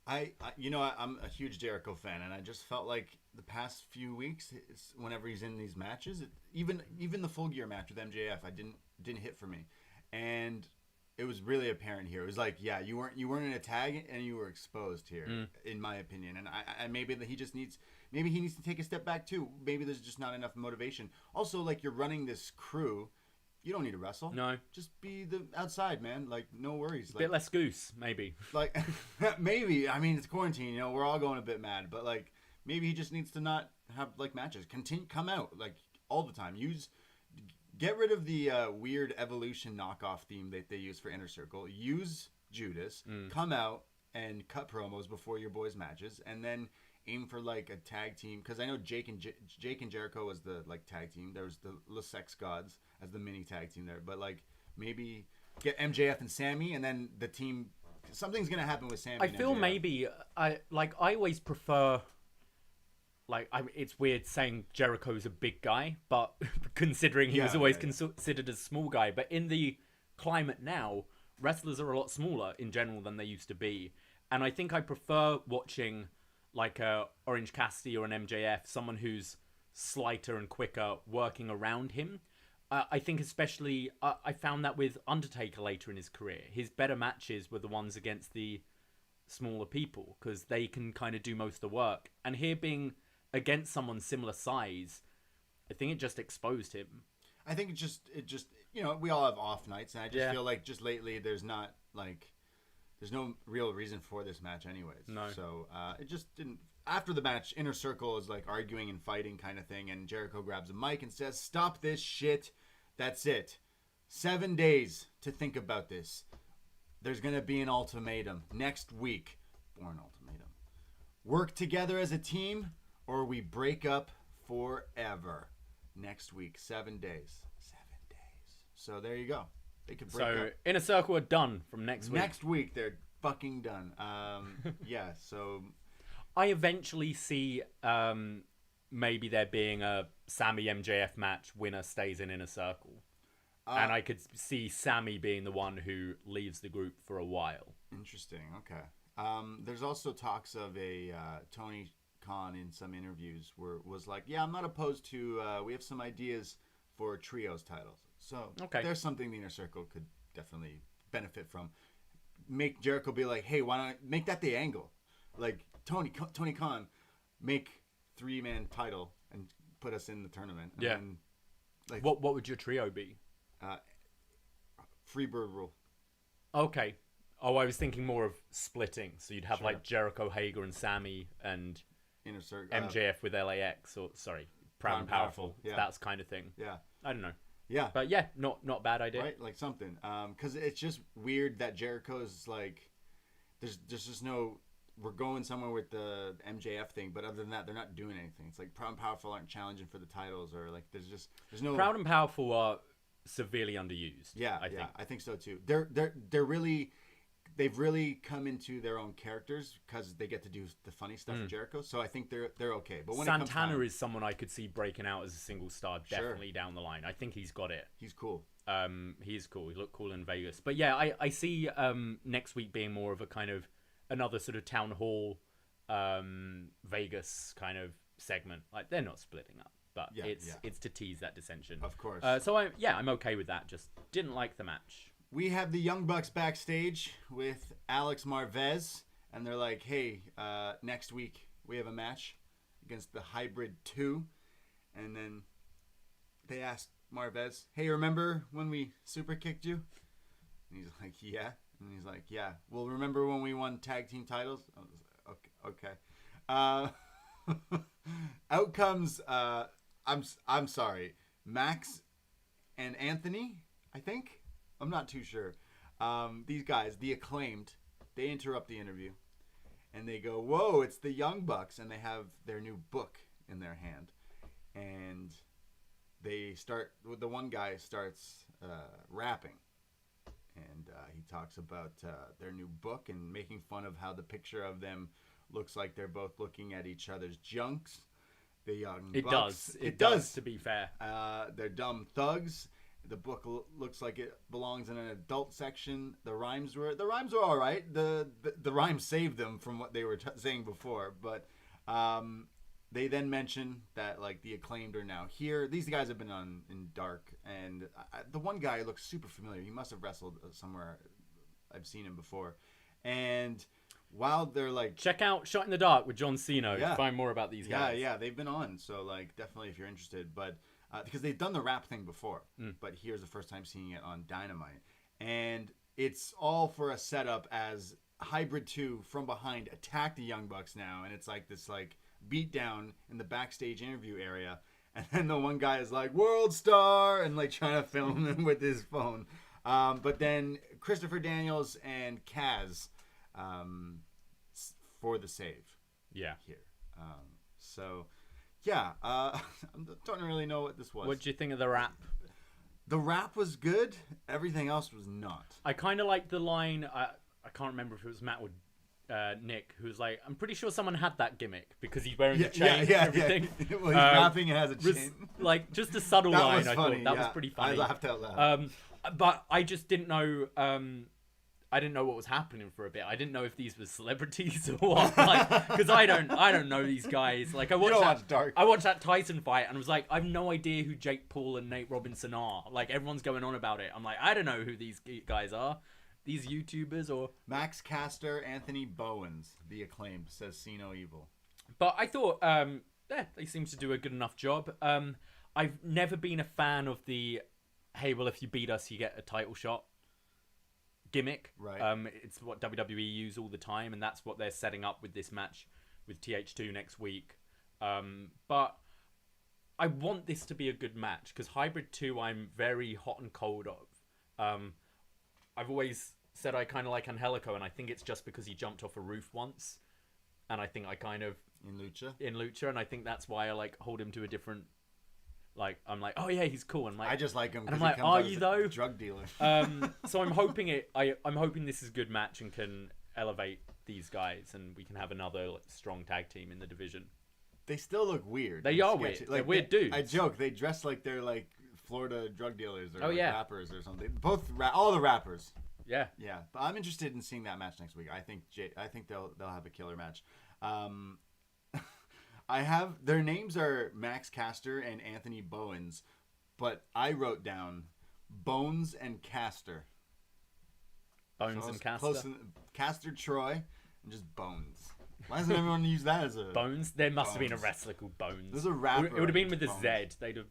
I'm a huge Jericho fan, and I just felt like the past few weeks, whenever he's in these matches, even the Full Gear match with MJF, I didn't hit for me, and it was really apparent here. It was like, yeah, you weren't in a tag, and you were exposed here, in my opinion. And I maybe that he needs to take a step back too. Maybe there's just not enough motivation. Also, like, you're running this crew. You don't need to wrestle. No. Just be the outside, man. Like, no worries. A bit less goose, maybe. Like, maybe. I mean, it's quarantine, we're all going a bit mad. But, like, maybe he just needs to not have, like, matches. Come out, like, all the time. Get rid of the weird Evolution knockoff theme that they use for Inner Circle. Use Judas. Come out and cut promos before your boys' matches. And then aim for, like, a tag team, because I know Jake and Jericho was the, like, tag team. There was the Le Sex Gods as the mini tag team there, but, like, maybe get MJF and Sammy, and then the team. Something's gonna happen with Sammy. I feel MJF. maybe I always prefer. Like, it's weird saying Jericho's a big guy, but considering he was always considered a small guy, but in the climate now, wrestlers are a lot smaller in general than they used to be, and I think I prefer watching, like, a Orange Cassidy or an MJF, someone who's slighter and quicker, working around him. I think especially, I found that with Undertaker later in his career. His better matches were the ones against the smaller people, because they can kind of do most of the work. And here, being against someone similar size, I think it just exposed him. I think it just we all have off nights, and I just feel like just lately there's not, like, there's no real reason for this match anyways. No. So it just didn't. After the match, Inner Circle is, like, arguing and fighting kind of thing, and Jericho grabs a mic and says, "Stop this shit. That's it. 7 days to think about this. There's going to be an ultimatum next week." Born ultimatum. Work together as a team, or we break up forever. Next week. 7 days. 7 days. So there you go. They could break up. So Inner Circle are done from next week. Next week, they're fucking done. Yeah, so I eventually see maybe there being a Sammy MJF match, winner stays in Inner Circle. And I could see Sammy being the one who leaves the group for a while. Interesting, okay. There's also talks of a Tony Khan in some interviews was like, yeah, I'm not opposed to, we have some ideas for trios titles. So there's something the Inner Circle could definitely benefit from. Make Jericho be like, hey, why not make that the angle? Like, Tony Khan, make 3-man title and put us in the tournament. And then, like, what would your trio be? Freebird rule. Okay. Oh, I was thinking more of splitting. So you'd have like Jericho, Hager, and Sammy, and Inner Circle. MJF with LAX, or Proud and Powerful. Yeah. That kind of thing. Yeah. I don't know. Yeah. But yeah, not a bad idea. Right? Like something. Because it's just weird that Jericho's like, there's just no, we're going somewhere with the MJF thing, but other than that, they're not doing anything. It's like Proud and Powerful aren't challenging for the titles, or like there's no. Proud and Powerful are severely underused. Yeah, I think so too. They've really come into their own characters because they get to do the funny stuff with Jericho. So I think they're okay. But when Santana is someone I could see breaking out as a single star definitely down the line. I think he's got it. He's cool. He is cool. He looked cool in Vegas. But yeah, I see next week being more of a kind of another sort of town hall Vegas kind of segment. Like they're not splitting up, but it's to tease that dissension. Of course. So I'm okay with that. Just didn't like the match. We have the Young Bucks backstage with Alex Marvez, and they're like, hey, next week we have a match against the Hybrid 2. And then they asked Marvez, hey, remember when we super kicked you? And he's like, yeah. And he's like, yeah. Well, remember when we won tag team titles? I was like, okay. Out comes, I'm sorry, Max and Anthony, I think. I'm not too sure. These guys, the Acclaimed, they interrupt the interview. And they go, whoa, it's the Young Bucks. And they have their new book in their hand. And they start, the one guy starts rapping. And he talks about their new book and making fun of how the picture of them looks like they're both looking at each other's junks. The Young Bucks. It does, to be fair. They're dumb thugs. The book looks like it belongs in an adult section. The rhymes were all right. The rhymes saved them from what they were saying before. But they then mention that like the Acclaimed are now here. These guys have been on in Dark, and the one guy looks super familiar. He must have wrestled somewhere. I've seen him before. And while they're like, check out Shot in the Dark with John Cena. Yeah. Find more about these guys. Yeah, they've been on. So like definitely if you're interested, but. Because they've done the rap thing before, but here's the first time seeing it on Dynamite. And it's all for a setup as Hybrid 2 from behind attack the Young Bucks now. And it's like this like beatdown in the backstage interview area. And then the one guy is like, World Star! And like trying to film him with his phone. But then Christopher Daniels and Kaz for the save. Yeah. Here. So... Yeah, I don't really know what this was. What did you think of the rap? The rap was good. Everything else was not. I kind of liked the line. I can't remember if it was Matt or Nick, who was like, I'm pretty sure someone had that gimmick because he's wearing the chain and everything. Yeah. Well, he's rapping and has a chain. Like, just a subtle that line, was funny, I thought. That was pretty funny. I laughed out loud. But I just didn't know... I didn't know what was happening for a bit. I didn't know if these were celebrities or what. Because I don't know these guys. Like I watched that Tyson fight and I was like, I have no idea who Jake Paul and Nate Robinson are. Like everyone's going on about it. I'm like, I don't know who these guys are. These YouTubers or Max Caster, Anthony Bowens, the Acclaimed, says see no evil. But I thought they seem to do a good enough job. I've never been a fan of the hey, well if you beat us you get a title shot gimmick. Right. It's what WWE use all the time, and that's what they're setting up with this match with TH2 next week. But I want this to be a good match because Hybrid 2 I'm very hot and cold of. I've always said I kind of like Angelico, and I think it's just because he jumped off a roof once, and I think I kind of in Lucha, and I think that's why I like hold him to a different. Like I'm like, oh yeah, he's cool, and like I just like him. And I'm like, are you though? Drug dealer. So I'm hoping I'm hoping this is a good match and can elevate these guys, and we can have another like, strong tag team in the division. They still look weird. They are weird. Like, they're weird dudes. I joke. They dress like they're like Florida drug dealers or rappers or something. All the rappers. Yeah. Yeah. But I'm interested in seeing that match next week. I think they'll have a killer match. I have their names are Max Caster and Anthony Bowens, but I wrote down Bones and Caster. Bones and Caster. Caster Troy and just Bones. Why doesn't everyone use that as a Bones? There must have been a wrestler called Bones. There's a rapper. It would have been with a Z. They'd have.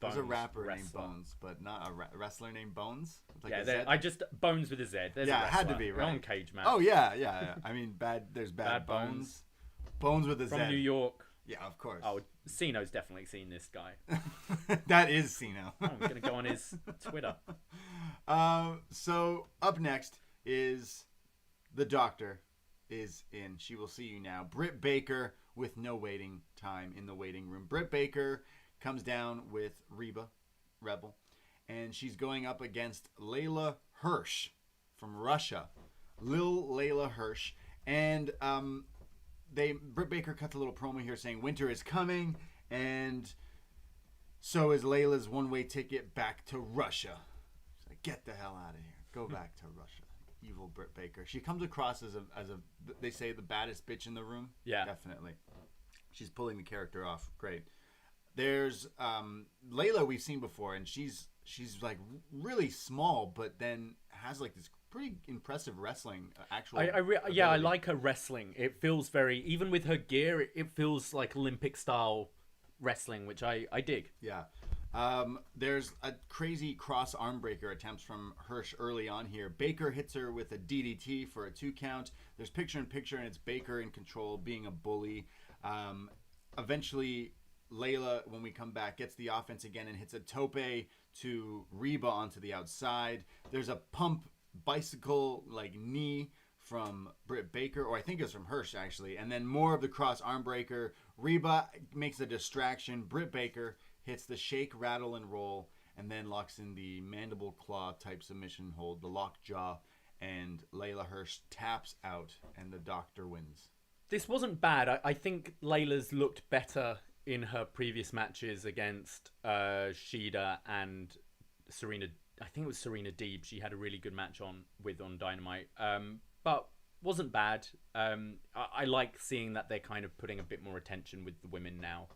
Bones, there's a rapper wrestler. named Bones, but not a wrestler named Bones. Like I just Bones with a Z. There's yeah, a it had to be right. On Cage Match. Oh yeah. I mean, there's bad Bones. Bones with a Z. From New York. Yeah, of course. Oh, Ceno's definitely seen this guy. That is Ceno. I'm going to go on his Twitter. So up next is the Doctor is in. She will see you now. Britt Baker with no waiting time in the waiting room. Britt Baker comes down with Reba, Rebel, and she's going up against Layla Hirsch from Russia. Lil Layla Hirsch. And Britt Baker cuts a little promo here saying winter is coming, and so is Layla's one-way ticket back to Russia. She's like, get the hell out of here. Go back to Russia. Evil Britt Baker. She comes across as a they say the baddest bitch in the room. Yeah. Definitely. She's pulling the character off. Great. There's Layla we've seen before, and she's like really small, but then has like this pretty impressive wrestling I like her wrestling. It feels very, even with her gear, it feels like Olympic style wrestling, which I dig. Yeah. There's a crazy cross arm breaker attempts from Hirsch early on here. Baker hits her with a DDT for a 2 count. There's picture in picture, and it's Baker in control, being a bully. Eventually, Layla, when we come back, gets the offense again and hits a tope to Reba onto the outside. There's a pump bicycle like knee from Britt Baker, or I think it's from Hirsch actually, and then more of the cross arm breaker. Reba makes a distraction. Britt Baker hits the shake, rattle, and roll, and then locks in the mandible claw type submission hold, the lock jaw, and Layla Hirsch taps out, and the Doctor wins. This wasn't bad. I think Layla's looked better in her previous matches against Shida and Serena. I think it was Serena Deeb. She had a really good match on Dynamite, but wasn't bad. I like seeing that they're kind of putting a bit more attention with the women now,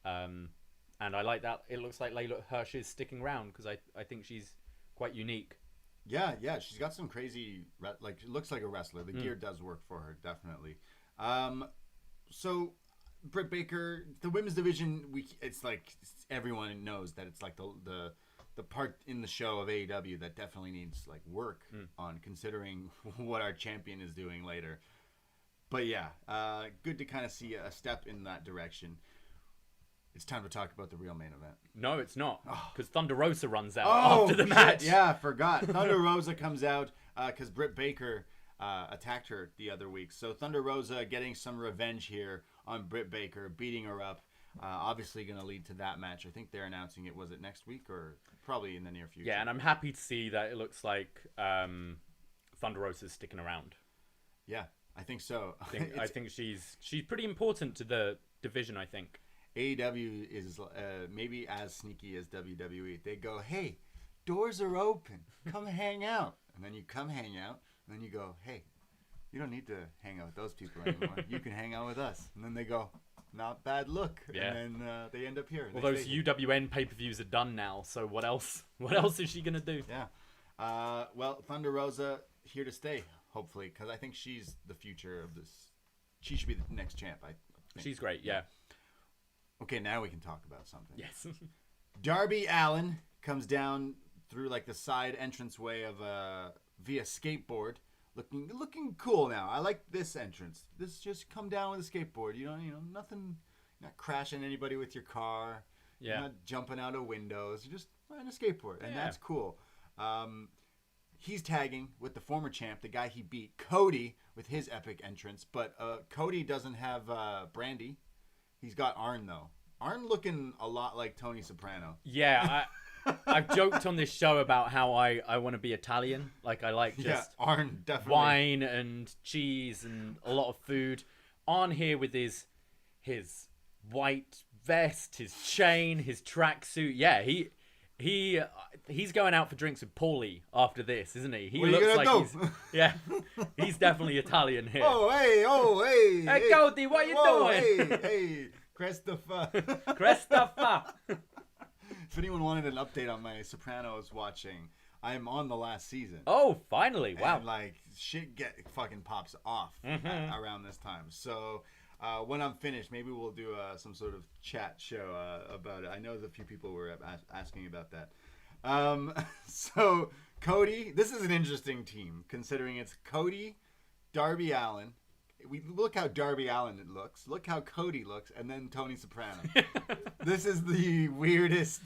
and I like that. It looks like Layla Hirsch is sticking around because I think she's quite unique. Yeah, she's got some crazy she looks like a wrestler. The gear does work for her, definitely. So Britt Baker, the women's division, it's like everyone knows that it's like the part in the show of AEW that definitely needs like work on, considering what our champion is doing later. But yeah, good to kind of see a step in that direction. It's time to talk about the real main event. No, it's not, because Thunder Rosa runs out after the match. Yeah, I forgot. Thunder Rosa comes out because Britt Baker attacked her the other week. So Thunder Rosa getting some revenge here on Britt Baker, beating her up. Obviously going to lead to that match. I think they're announcing it. Was it next week or probably in the near future? Yeah, and I'm happy to see that it looks like Thunder Rosa's sticking around. Yeah, I think so. I think she's pretty important to the division, I think. AEW is maybe as sneaky as WWE. They go, hey, doors are open. Come hang out. And then you come hang out. And then you go, hey, you don't need to hang out with those people anymore. You can hang out with us. And then they go, not bad look. Yeah. And then they end up here. Well, those UWN pay-per-views are done now. So what else? What else is she going to do? Yeah. Well, Thunder Rosa here to stay, hopefully, because I think she's the future of this. She should be the next champ, I think. She's great, yeah. Okay, now we can talk about something. Yes. Darby Allin comes down through like the side entranceway of via skateboard, looking cool now. I like this entrance. This just come down with a skateboard. You know, nothing. You're not crashing anybody with your car. Yeah. You're not jumping out of windows. You're just riding a skateboard, and that's cool. He's tagging with the former champ, the guy he beat, Cody, with his epic entrance. But Cody doesn't have Brandy. He's got Arn, though. Arn looking a lot like Tony Soprano. Yeah, I've joked on this show about how I want to be Italian. Like, I like just Arn, definitely. wine and cheese and a lot of food. Arn here with his white vest, his chain, his tracksuit. Yeah, he's going out for drinks with Paulie after this, isn't he? He looks like he's definitely Italian here. Oh hey, hey Cody, what you doing? Hey, Christopher. If anyone wanted an update on my Sopranos watching, I'm on the last season. Oh, finally! Wow. And like shit fucking pops off around this time. So when I'm finished, maybe we'll do some sort of chat show about it. I know there's a few people were asking about that. So Cody, this is an interesting team considering it's Cody, Darby Allin, we look how Darby Allin looks, look how Cody looks, and then Tony Soprano. This is the weirdest.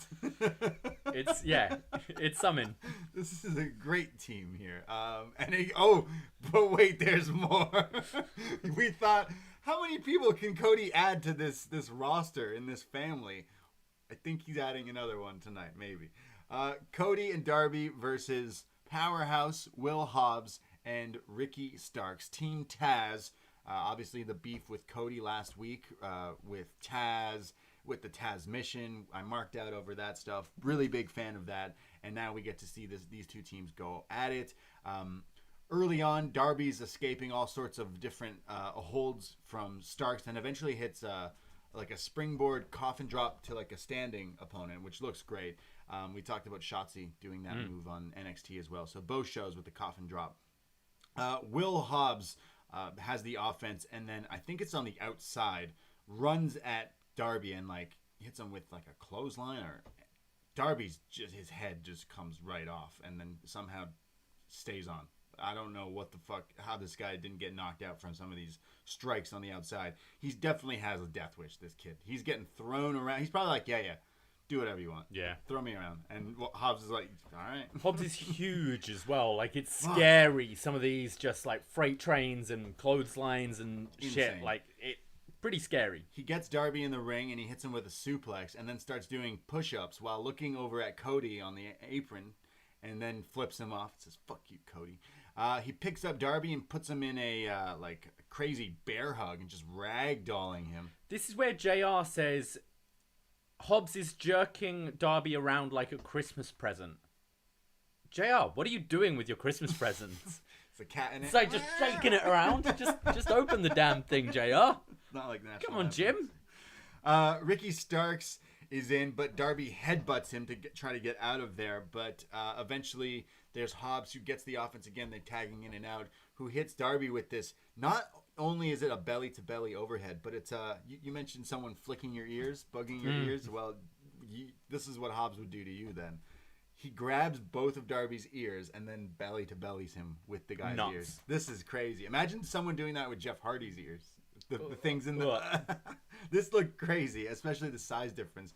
It's something. This is a great team here. But wait, there's more. We thought, how many people can Cody add to this roster in this family? I think he's adding another one tonight, maybe. Cody and Darby versus Powerhouse, Will Hobbs, and Ricky Starks. Team Taz. Obviously, the beef with Cody last week with Taz, with the Taz mission. I marked out over that stuff. Really big fan of that. And now we get to see these two teams go at it. Early on, Darby's escaping all sorts of different holds from Starks and eventually hits like a springboard coffin drop to like a standing opponent, which looks great. We talked about Shotzi doing that move on NXT as well. So both shows with the coffin drop. Will Hobbs has the offense, and then I think it's on the outside, runs at Darby and like hits him with like a clothesline, or Darby's just, his head just comes right off and then somehow stays on. I don't know what the fuck, how this guy didn't get knocked out from some of these strikes on the outside. He definitely has a death wish, this kid. He's getting thrown around. He's probably like, yeah, do whatever you want. Yeah. Throw me around. And Hobbs is like, all right. Hobbs is huge as well. Like, it's scary. Some of these just like freight trains and clotheslines and shit. Like, it pretty scary. He gets Darby in the ring and he hits him with a suplex and then starts doing push-ups while looking over at Cody on the apron and then flips him off and says, fuck you, Cody. He picks up Darby and puts him in a like crazy bear hug and just ragdolling him. This is where JR says Hobbs is jerking Darby around like a Christmas present. JR, what are you doing with your Christmas presents? It's a cat in it. It's like just shaking it around. Just open the damn thing, JR. It's not like that. Come on, Jim. Ricky Starks is in, but Darby headbutts him to try to get out of there. But eventually there's Hobbs who gets the offense again. They're tagging in and out, who hits Darby with this. Not only is it a belly-to-belly overhead, but it's you mentioned someone flicking your ears, bugging your ears. Well, this is what Hobbs would do to you then. He grabs both of Darby's ears and then belly-to-bellies him with the guy's ears. This is crazy. Imagine someone doing that with Jeff Hardy's ears. The things in the... This looked crazy, especially the size difference.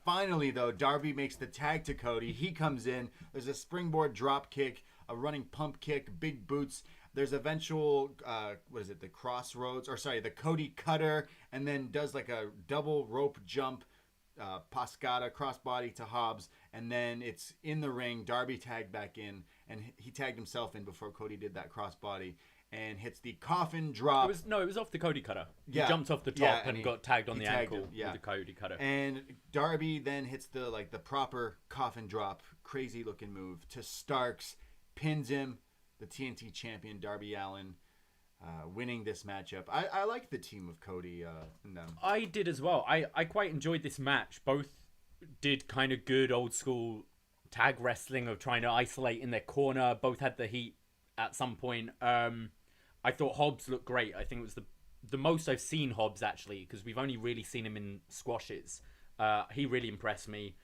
Finally, though, Darby makes the tag to Cody. He comes in. There's a springboard drop kick, a running pump kick, big boots. There's eventual, the crossroads, the Cody cutter, and then does like a double rope jump, Pascata, crossbody to Hobbs, and then it's in the ring. Darby tagged back in, and he tagged himself in before Cody did that crossbody, and hits the coffin drop. It was off the Cody cutter. He jumped off the top and got tagged on the ankle with the Cody cutter. And Darby then hits the proper coffin drop, crazy looking move to Starks, pins him. The TNT champion Darby Allin winning this matchup. I like the team of Cody and them. I did as well. I quite enjoyed this match. Both did kind of good old school tag wrestling of trying to isolate in their corner. Both had the heat at some point. I thought Hobbs looked great. I think it was the most I've seen Hobbs, actually, because we've only really seen him in squashes. He really impressed me.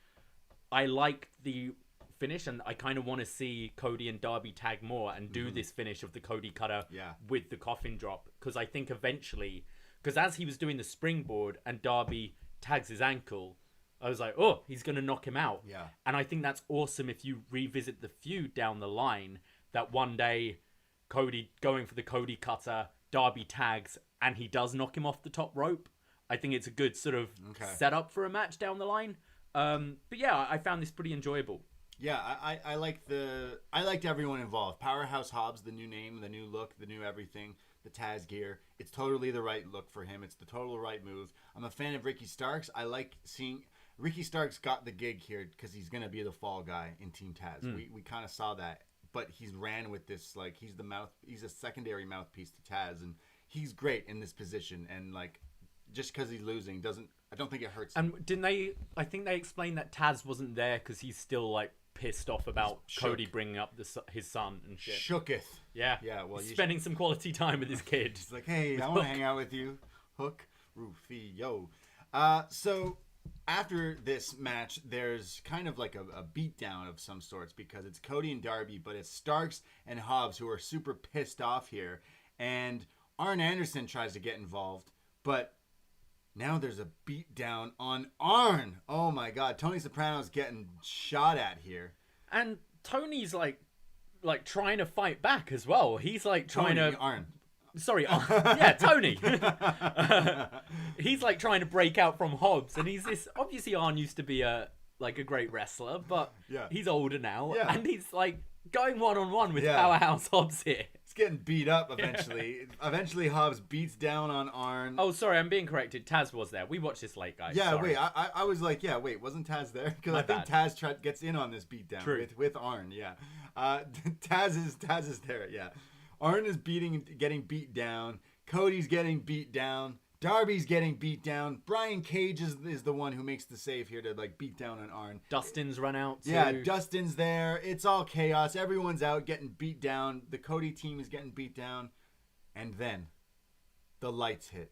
I like the finish, and I kind of want to see Cody and Darby tag more and do this finish of the Cody cutter with the coffin drop, because I think eventually, because as he was doing the springboard and Darby tags his ankle, I was like, oh, he's going to knock him out. Yeah. And I think that's awesome if you revisit the feud down the line, that one day Cody going for the Cody cutter, Darby tags, and he does knock him off the top rope. I think it's a good sort of setup for a match down the line. But yeah, I found this pretty enjoyable. Yeah, I liked everyone involved. Powerhouse Hobbs, the new name, the new look, the new everything, the Taz gear. It's totally the right look for him. It's the total right move. I'm a fan of Ricky Starks. I like seeing Ricky Starks got the gig here because he's gonna be the fall guy in Team Taz. We kind of saw that, but he's ran with this like he's a secondary mouthpiece to Taz, and he's great in this position. And like just because he's losing I don't think it hurts him. And didn't they? I think they explained that Taz wasn't there because he's still like pissed off about Cody bringing up his son and shit. Shooketh. Yeah. Well, he's spending some quality time with his kid. He's like, hey, I want to hang out with you. Hook, Rufio. So after this match, there's kind of like a beatdown of some sorts because it's Cody and Darby, but it's Starks and Hobbs who are super pissed off here. And Arn Anderson tries to get involved, but now there's a beatdown on Arn. Oh my God, Tony Soprano's getting shot at here. And Tony's like trying to fight back as well. He's like trying to Arn. Sorry, yeah, Tony. He's like trying to break out from Hobbs, and he's this. Obviously, Arn used to be a great wrestler, but he's older now, and he's like going one-on-one with Powerhouse Hobbs here. He's getting beat up eventually. Eventually, Hobbs beats down on Arn. Oh, sorry, I'm being corrected. Taz was there. We watched this late, guys. Yeah, sorry. wait, I was like, wasn't Taz there? Because I think Taz gets in on this beatdown with Arn. Yeah, Taz is there. Yeah, Arn is getting beat down. Cody's getting beat down. Darby's getting beat down. Brian Cage is the one who makes the save here to like beat down on Arn. Dustin's run out too. Yeah, Dustin's there. It's all chaos. Everyone's out getting beat down. The Cody team is getting beat down. And then the lights hit.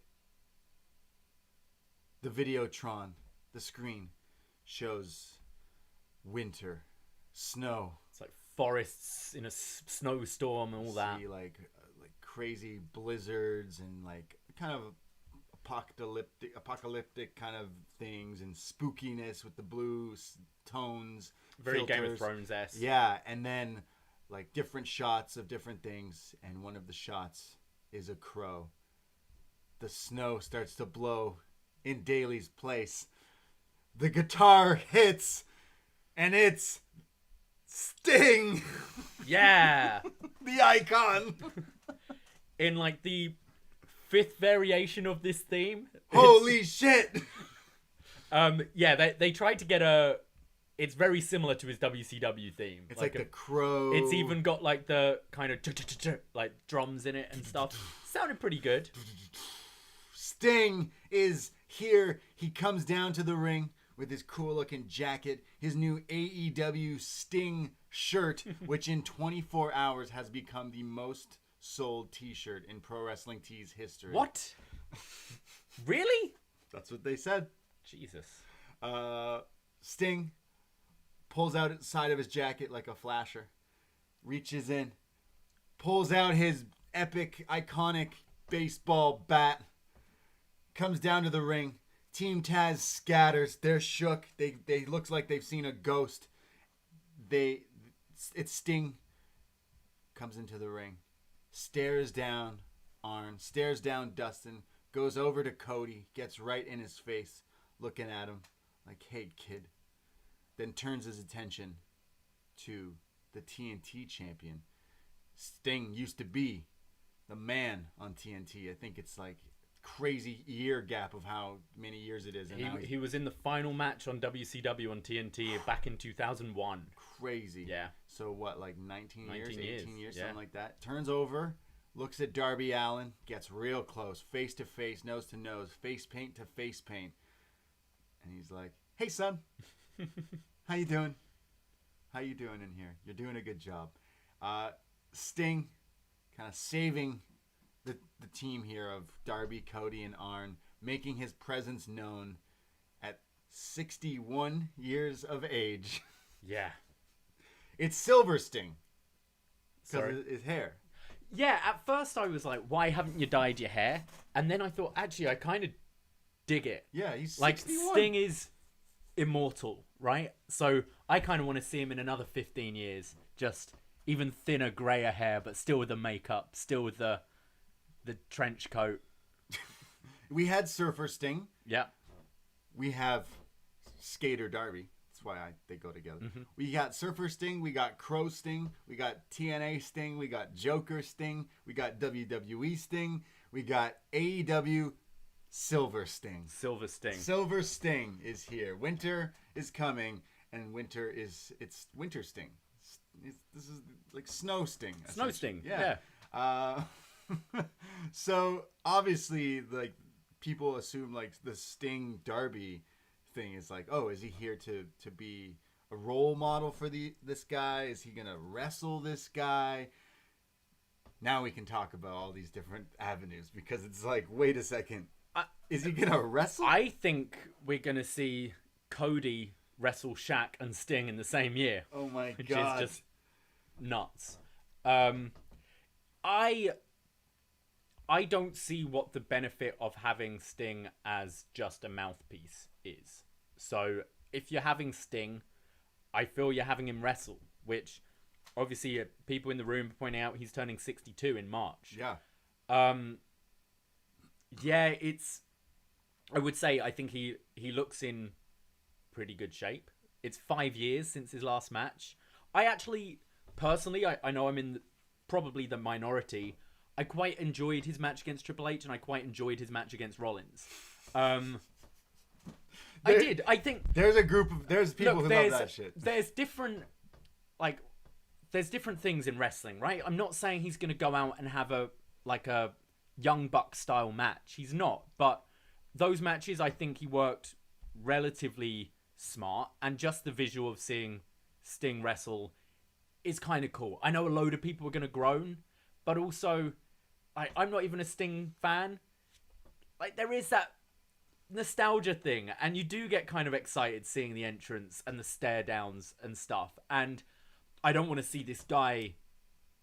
The Videotron, the screen, shows winter, snow. It's like forests in a snowstorm and all that. See like crazy blizzards and like kind of apocalyptic kind of things and spookiness with the blue tones. Very filters. Game of Thrones-esque. Yeah, and then like different shots of different things, and one of the shots is a crow. The snow starts to blow in Daly's place. The guitar hits, and it's Sting! Yeah! The icon! In like the 5th variation of this theme. Holy shit! Yeah, they tried to get it's very similar to his WCW theme. It's like a crow. It's even got like the kind of like drums in it and stuff. Sounded pretty good. Sting is here. He comes down to the ring with his cool looking jacket, his new AEW Sting shirt, which in 24 hours has become the most sold t-shirt in Pro Wrestling Tees history. What? Really? That's what they said. Jesus. Sting pulls out the side of his jacket like a flasher, reaches in, pulls out his epic, iconic baseball bat, comes down to the ring. Team Taz scatters. They're shook. They looks like they've seen a ghost. It's Sting comes into the ring, stares down Arn, stares down Dustin, goes over to Cody, gets right in his face, looking at him like, "Hey, kid." Then turns his attention to the TNT champion. Sting used to be the man on TNT. I think it's like crazy year gap of how many years it is. And he was in the final match on WCW on TNT back in 2001. Crazy. Yeah. So what, like 19 years, 18 years, yeah. Something like that. Turns over, looks at Darby Allin, gets real close, face to face, nose to nose, face paint to face paint. And he's like, "Hey, son. How you doing? How you doing in here? You're doing a good job." Sting kind of saving the team here of Darby, Cody, and Arn, making his presence known at 61 years of age. Yeah. It's Silver Sting. Sorry. Because of his hair. Yeah, at first I was like, why haven't you dyed your hair? And then I thought, actually, I kind of dig it. Yeah, he's 61. Like, Sting is immortal, right? So I kind of want to see him in another 15 years. Just even thinner, grayer hair, but still with the makeup, still with the trench coat. We had Surfer Sting. Yeah. We have Skater Darby. That's why they go together. Mm-hmm. We got Surfer Sting. We got Crow Sting. We got TNA Sting. We got Joker Sting. We got WWE Sting. We got AEW Silver Sting. Silver Sting. Silver Sting is here. Winter is coming, and it's Winter Sting. This is like Snow Sting. Snow Sting. Yeah. So obviously, like, people assume like the Sting Darby thing is like, oh, is he here to be a role model for this guy? Is he gonna wrestle this guy? Now we can talk about all these different avenues, because it's like, wait a second, is he gonna wrestle? I think we're gonna see Cody wrestle Shaq and Sting in the same year. Oh my which god, is just nuts. I don't see what the benefit of having Sting as just a mouthpiece is. So if you're having Sting, I feel you're having him wrestle, which obviously people in the room are pointing out he's turning 62 in March. Yeah. Yeah, I would say I think he looks in pretty good shape. It's 5 years since his last match. I actually, personally, I know I'm in probably the minority. I quite enjoyed his match against Triple H, and I quite enjoyed his match against Rollins. I did. I think there's people who love that shit. There's different things in wrestling, right? I'm not saying he's gonna go out and have a Young Buck style match. He's not, but those matches, I think he worked relatively smart, and just the visual of seeing Sting wrestle is kind of cool. I know a load of people are gonna groan, but also, I'm not even a Sting fan. Like, there is that nostalgia thing, and you do get kind of excited seeing the entrance and the stare downs and stuff. And I don't want to see this guy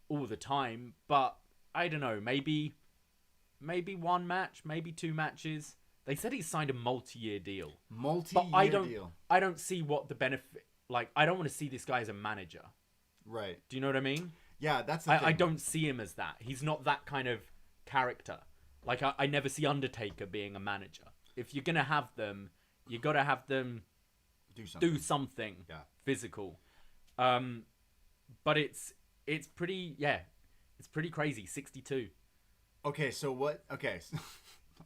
all the time, but I don't know, maybe one match, maybe 2 matches. They said he signed a multi-year deal. Deal. I don't see what the benefit. Like, I don't want to see this guy as a manager. Right. Do you know what I mean? Yeah, that's the thing. I don't see him as that. He's not that kind of character. Like, I never see Undertaker being a manager. If you're gonna have them, you gotta have them do something physical. But it's pretty crazy. 62. Okay, so what? Okay,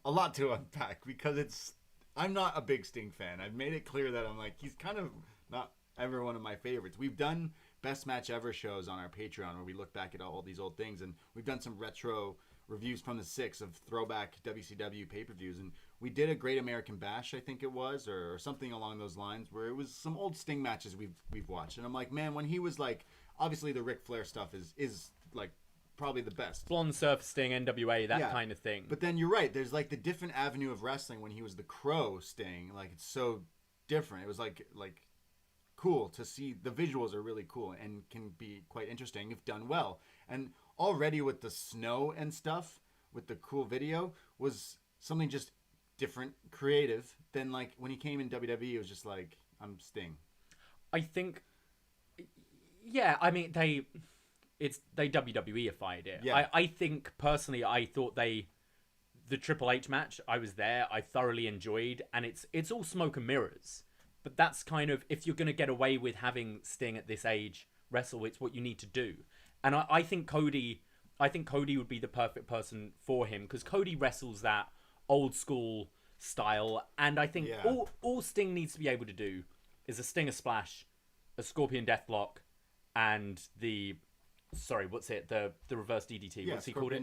a lot to unpack because I'm not a big Sting fan. I've made it clear that I'm like, he's kind of not ever one of my favorites. We've done best match ever shows on our Patreon where we look back at all these old things, and we've done some retro reviews from the 6 of throwback WCW pay-per-views, and we did a Great American Bash, I think it was, or something along those lines, where it was some old Sting matches we've watched, and I'm like, man, when he was like, obviously the Ric Flair stuff is like probably the best. Blonde Surf Sting, NWA, that kind of thing. But then you're right, there's like the different avenue of wrestling when he was the Crow Sting, like it's so different. It was like cool to see. The visuals are really cool and can be quite interesting if done well. And already with the snow and stuff, with the cool video, was something just different, creative than like when he came in WWE. It was just like, I'm Sting. I think, yeah, I mean they WWE-ified it. Yeah. I think personally, I thought the Triple H match, I was there, I thoroughly enjoyed, and it's all smoke and mirrors. But that's kind of, if you're going to get away with having Sting at this age wrestle, it's what you need to do. And I think Cody would be the perfect person for him, because Cody wrestles that old school style, and I think all Sting needs to be able to do is a Stinger Splash, a Scorpion Deathlock, and the reverse DDT. Yeah, what's he called it?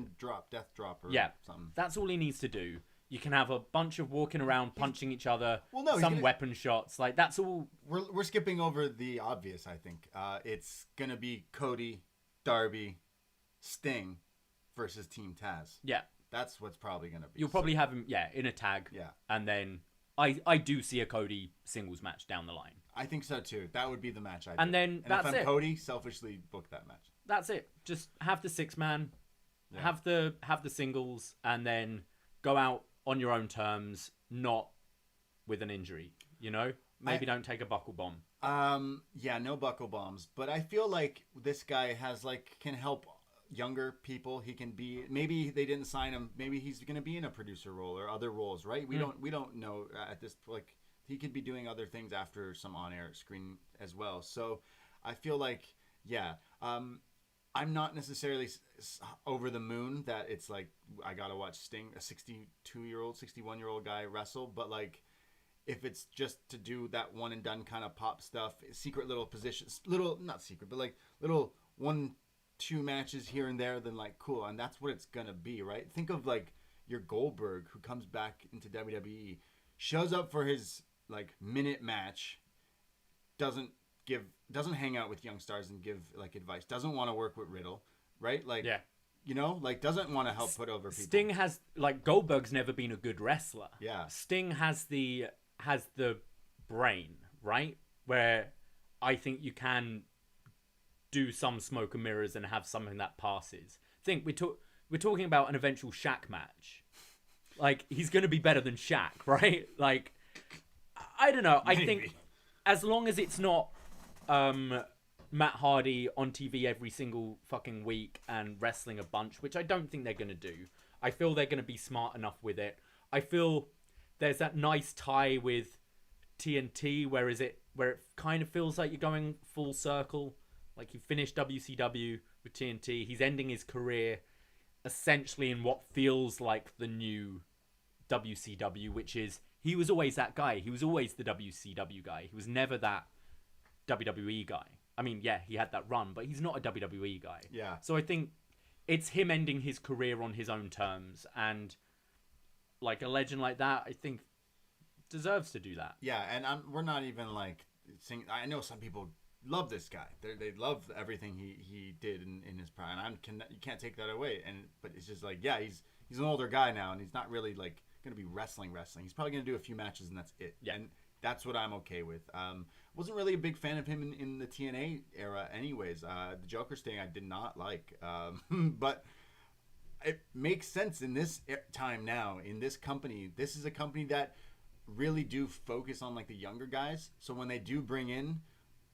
Death drop, or something. That's all he needs to do. You can have a bunch of walking around, punching each other, weapon shots. Like, that's all. We're skipping over the obvious, I think. It's going to be Cody, Darby, Sting versus Team Taz. Yeah. That's what's probably going to be. You'll probably have him, in a tag. Yeah. And then I do see a Cody singles match down the line. I think so, too. That would be the match I do. And then that's if I'm Cody, selfishly book that match. That's it. Just have the 6-man, have the singles, and then go out on your own terms, not with an injury, you know? Maybe don't take a buckle bomb. No buckle bombs. But I feel like this guy can help younger people. He can be, maybe they didn't sign him. Maybe he's going to be in a producer role or other roles, right? We don't know at this, like, he could be doing other things after some on-air screen as well. So I feel like, I'm not necessarily over the moon that it's like I gotta watch Sting, a 62-year-old, 61-year-old guy wrestle, but like if it's just to do that one and done kind of pop stuff, secret little positions, not secret, but like little 1-2 matches here and there, then like cool, and that's what it's gonna be, right? Think of like your Goldberg who comes back into WWE, shows up for his like minute match, doesn't hang out with young stars and give like advice, doesn't want to work with Riddle, right? Like, you know, like doesn't want to help put over people. Sting has, like, Goldberg's never been a good wrestler. Yeah. Sting has the brain, right? Where I think you can do some smoke and mirrors and have something that passes. I think we we're talking about an eventual Shaq match. Like, he's going to be better than Shaq, right? Like, I don't know. Maybe. I think as long as it's not Matt Hardy on TV every single fucking week and wrestling a bunch, which I don't think they're going to do. I feel they're going to be smart enough with it. I feel there's that nice tie with TNT, where it kind of feels like you're going full circle. Like, he finished WCW with TNT. He's ending his career essentially in what feels like the new WCW, which is, he was always that guy. He was always the WCW guy. He was never that WWE guy. I mean, yeah, he had that run, but he's not a WWE guy. Yeah. So I think it's him ending his career on his own terms, and like a legend like that, I think deserves to do that. Yeah, and we're not even like saying. I know some people love this guy. They love everything he did in his prime. You can't take that away. But it's just like, yeah, he's an older guy now, and he's not really like going to be wrestling. He's probably going to do a few matches, and that's it. Yeah. And that's what I'm okay with. Wasn't really a big fan of him in the TNA era, anyways. The Joker Sting I did not like, but it makes sense in this time now. In this company, this is a company that really do focus on like the younger guys. So when they do bring in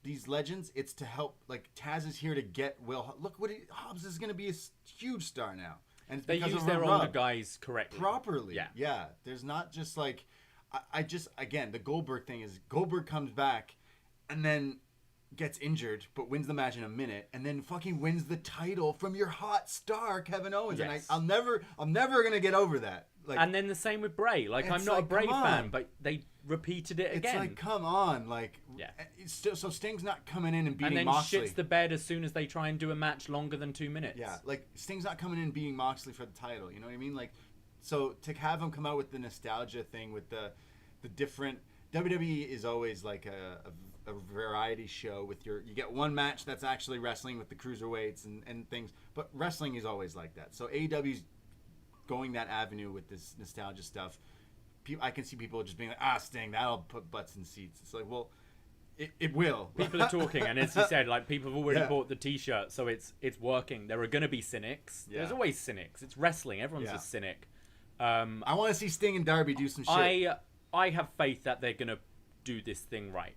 these legends, it's to help. Like, Taz is here to get Will. Look what Hobbs is going to be a huge star now, and it's They because use of their her older rub. guys correctly. Properly. Yeah. Yeah. There's not just like, I just, again, the Goldberg thing is Goldberg comes back and then gets injured, but wins the match in a minute, and then fucking wins the title from your hot star, Kevin Owens. Yes. And I'm never going to get over that. Like, And then the same with Bray. Like, I'm It's not like, a Bray come fan, on. but they repeated it it's again. like, come on. Like, Yeah. So Sting's not coming in and beating And then Moxley. shits the bed as soon as they try and do a match longer than 2 minutes. Yeah, like Sting's not coming in beating Moxley for the title. You know what I mean? Like, so to have him come out with the nostalgia thing with the different, WWE is always like a variety show with you get one match that's actually wrestling with the cruiserweights and things, but wrestling is always like that. So AEW's going that avenue with this nostalgia stuff. I can see people just being like, Sting, that'll put butts in seats. It's like, well, it will. People are talking, and as you said, like, people have already Yeah. bought the T-shirt, so it's working. There are going to be cynics. Yeah. There's always cynics. It's wrestling. Everyone's Yeah. a cynic. I want to see Sting and Darby do some shit. I have faith that they're going to do this thing right.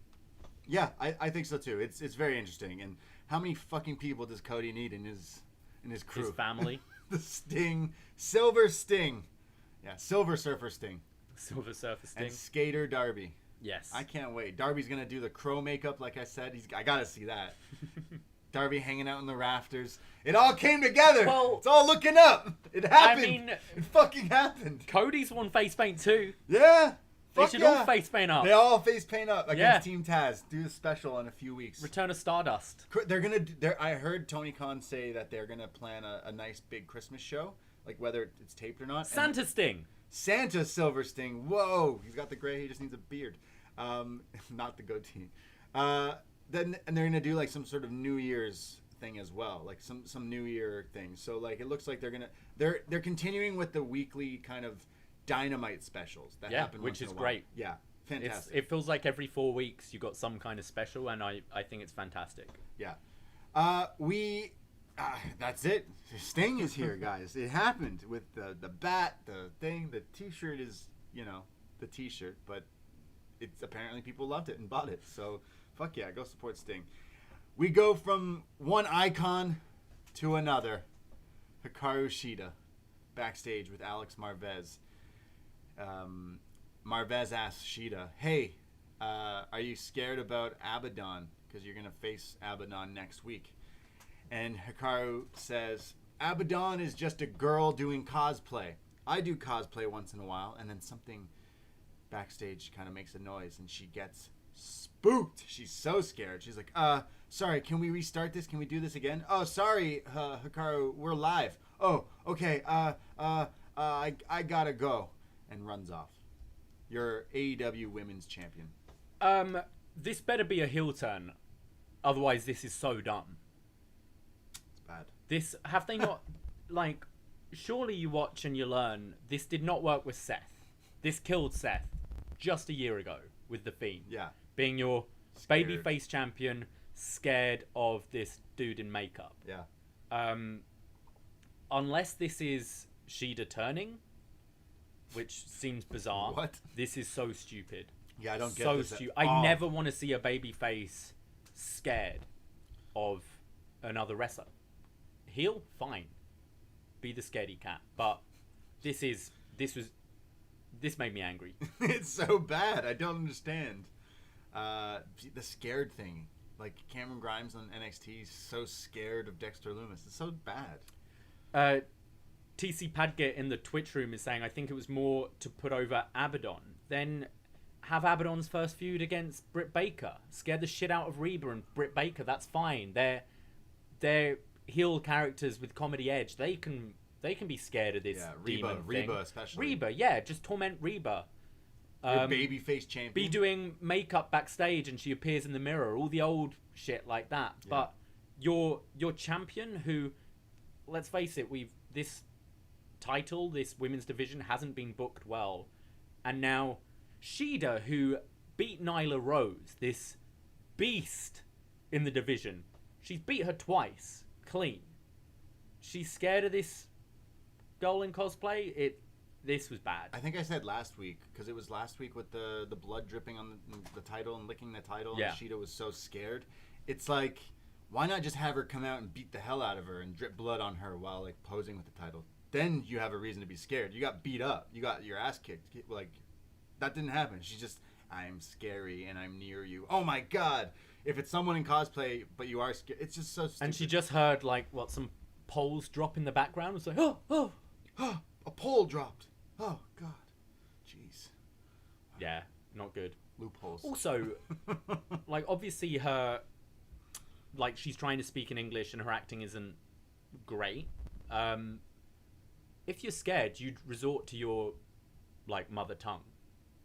Yeah, I think so too. It's very interesting. And how many fucking people does Cody need in his crew? His family. The Sting, Silver Sting, yeah, Silver Surfer Sting, Silver Surfer Sting. and Skater Darby. Yes. I can't wait. Darby's gonna do the crow makeup, like I said. I gotta see that. Darby hanging out in the rafters. It all came together. Well, it's all looking up. It happened. I mean, it fucking happened. Cody's won face paint too. Yeah. They Fuck should yeah. all face paint up. They all face paint up against Yeah. Team Taz. Do the special in a few weeks. Return of Stardust. They're gonna. I heard Tony Khan say that they're gonna plan a nice big Christmas show, like whether it's taped or not. Santa Sting. Santa Silver Sting. Whoa, he's got the gray. He just needs a beard, not the goatee. Then they're gonna do like some sort of New Year's thing as well, like some New Year thing. So like it looks like they're continuing with the weekly kind of Dynamite specials that happen, which once in is a while. great. Yeah, fantastic. It feels like every 4 weeks you got some kind of special, and I think it's fantastic. Yeah. That's it. Sting is here, guys. It happened with the bat, the thing. The T-shirt is, the T-shirt, but it's apparently people loved it and bought it. So, fuck yeah, go support Sting. We go from one icon to another. Hikaru Shida, backstage with Alex Marvez. Marvez asks Shida, "Hey, are you scared about Abaddon? Because you're gonna face Abaddon next week." And Hikaru says, "Abaddon is just a girl doing cosplay. I do cosplay once in a while." And then something backstage kind of makes a noise, and she gets spooked. She's so scared. She's like, sorry, can we restart this? Can we do this again? Oh, sorry, Hikaru, we're live. Oh, okay, I gotta go." And runs off. Your AEW Women's Champion. This better be a heel turn. Otherwise, this is so dumb. It's bad. Have they not, like, surely you watch and you learn, this did not work with Seth. This killed Seth just a year ago with The Fiend. Yeah. Being your Scared. babyface champion, scared of this dude in makeup. Yeah. unless this is Shida turning, which seems bizarre. What? This is so stupid. Yeah, I don't get so this. stupid. I never want to see a babyface scared of another wrestler. Heel, fine. Be the scaredy cat. But this made me angry. It's so bad. I don't understand. The scared thing. Like, Cameron Grimes on NXT is so scared of Dexter Lumis. It's so bad. TC Padgett in the Twitch room is saying, I think it was more to put over Abaddon. Then have Abaddon's first feud against Britt Baker. Scare the shit out of Reba and Britt Baker. That's fine. They're heel characters with comedy edge. They can be scared of this demon thing. Reba especially. Reba, yeah. Just torment Reba. Your babyface champion. Be doing makeup backstage and she appears in the mirror. All the old shit like that. Yeah. But your champion who, let's face it, this title, this women's division hasn't been booked well. And now Shida, who beat Nyla Rose, this beast in the division. She's beat her twice, clean. She's scared of this girl in cosplay. This was bad. I think I said last week, because it was last week with the blood dripping on the title and licking the title, and Shida was so scared. It's like, why not just have her come out and beat the hell out of her and drip blood on her while like posing with the title? Then you have a reason to be scared. You got beat up. You got your ass kicked. Like, that didn't happen. She's just, I'm scary and I'm near you. Oh my god! If it's someone in cosplay, but you are scared, it's just so stupid. And she just heard like some poles drop in the background. It's like, oh, a pole dropped. Oh god, jeez. Yeah, not good. Loopholes. Also, like obviously she's trying to speak in English and her acting isn't great. If you're scared, you'd resort to your like mother tongue,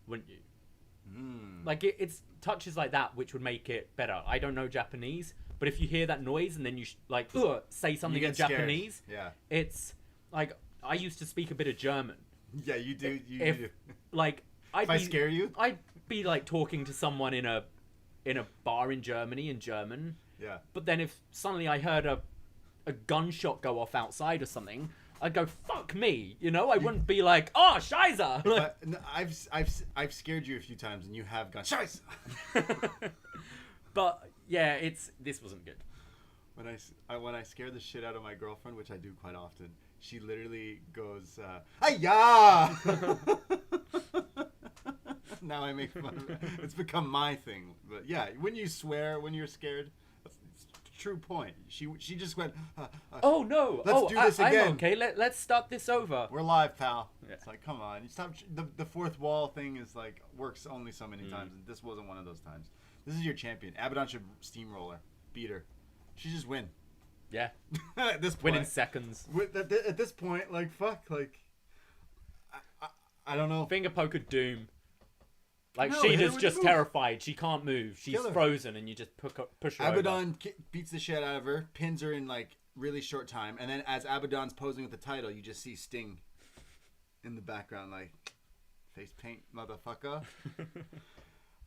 wouldn't you? Like it's touches like that which would make it better. I don't know Japanese, but if you hear that noise and then you say something in Japanese, it's like I used to speak a bit of German. Yeah, you do. You do. Like if I scare you, I'd be like talking to someone in a bar in Germany in German. Yeah. But then if suddenly I heard a gunshot go off outside or something, I'd go, fuck me, you know? I wouldn't be like, oh, Scheiße! But I've scared you a few times and you have gone, Scheiße! But, yeah, this wasn't good. When I scare the shit out of my girlfriend, which I do quite often, she literally goes, hi-ya! Now I make fun of it. It's become my thing. But yeah, when you swear, when you're scared, it's a true point. She just went, oh no! Let's do this again. I'm okay. Let's start this over. We're live, pal. Yeah. It's like, come on. You stop. The fourth wall thing is like works only so many times, and this wasn't one of those times. This is your champion. Abaddon should steamroller, beat her. She just win. Yeah. At this point, win in seconds. At this point, like fuck, like I don't know. Finger poke of doom. Like, no, Shida's just terrified. She can't move. She's frozen, and you just push her Abaddon beats the shit out of her, pins her in, like, really short time. And then as Abaddon's posing with the title, you just see Sting in the background, like, face paint, motherfucker.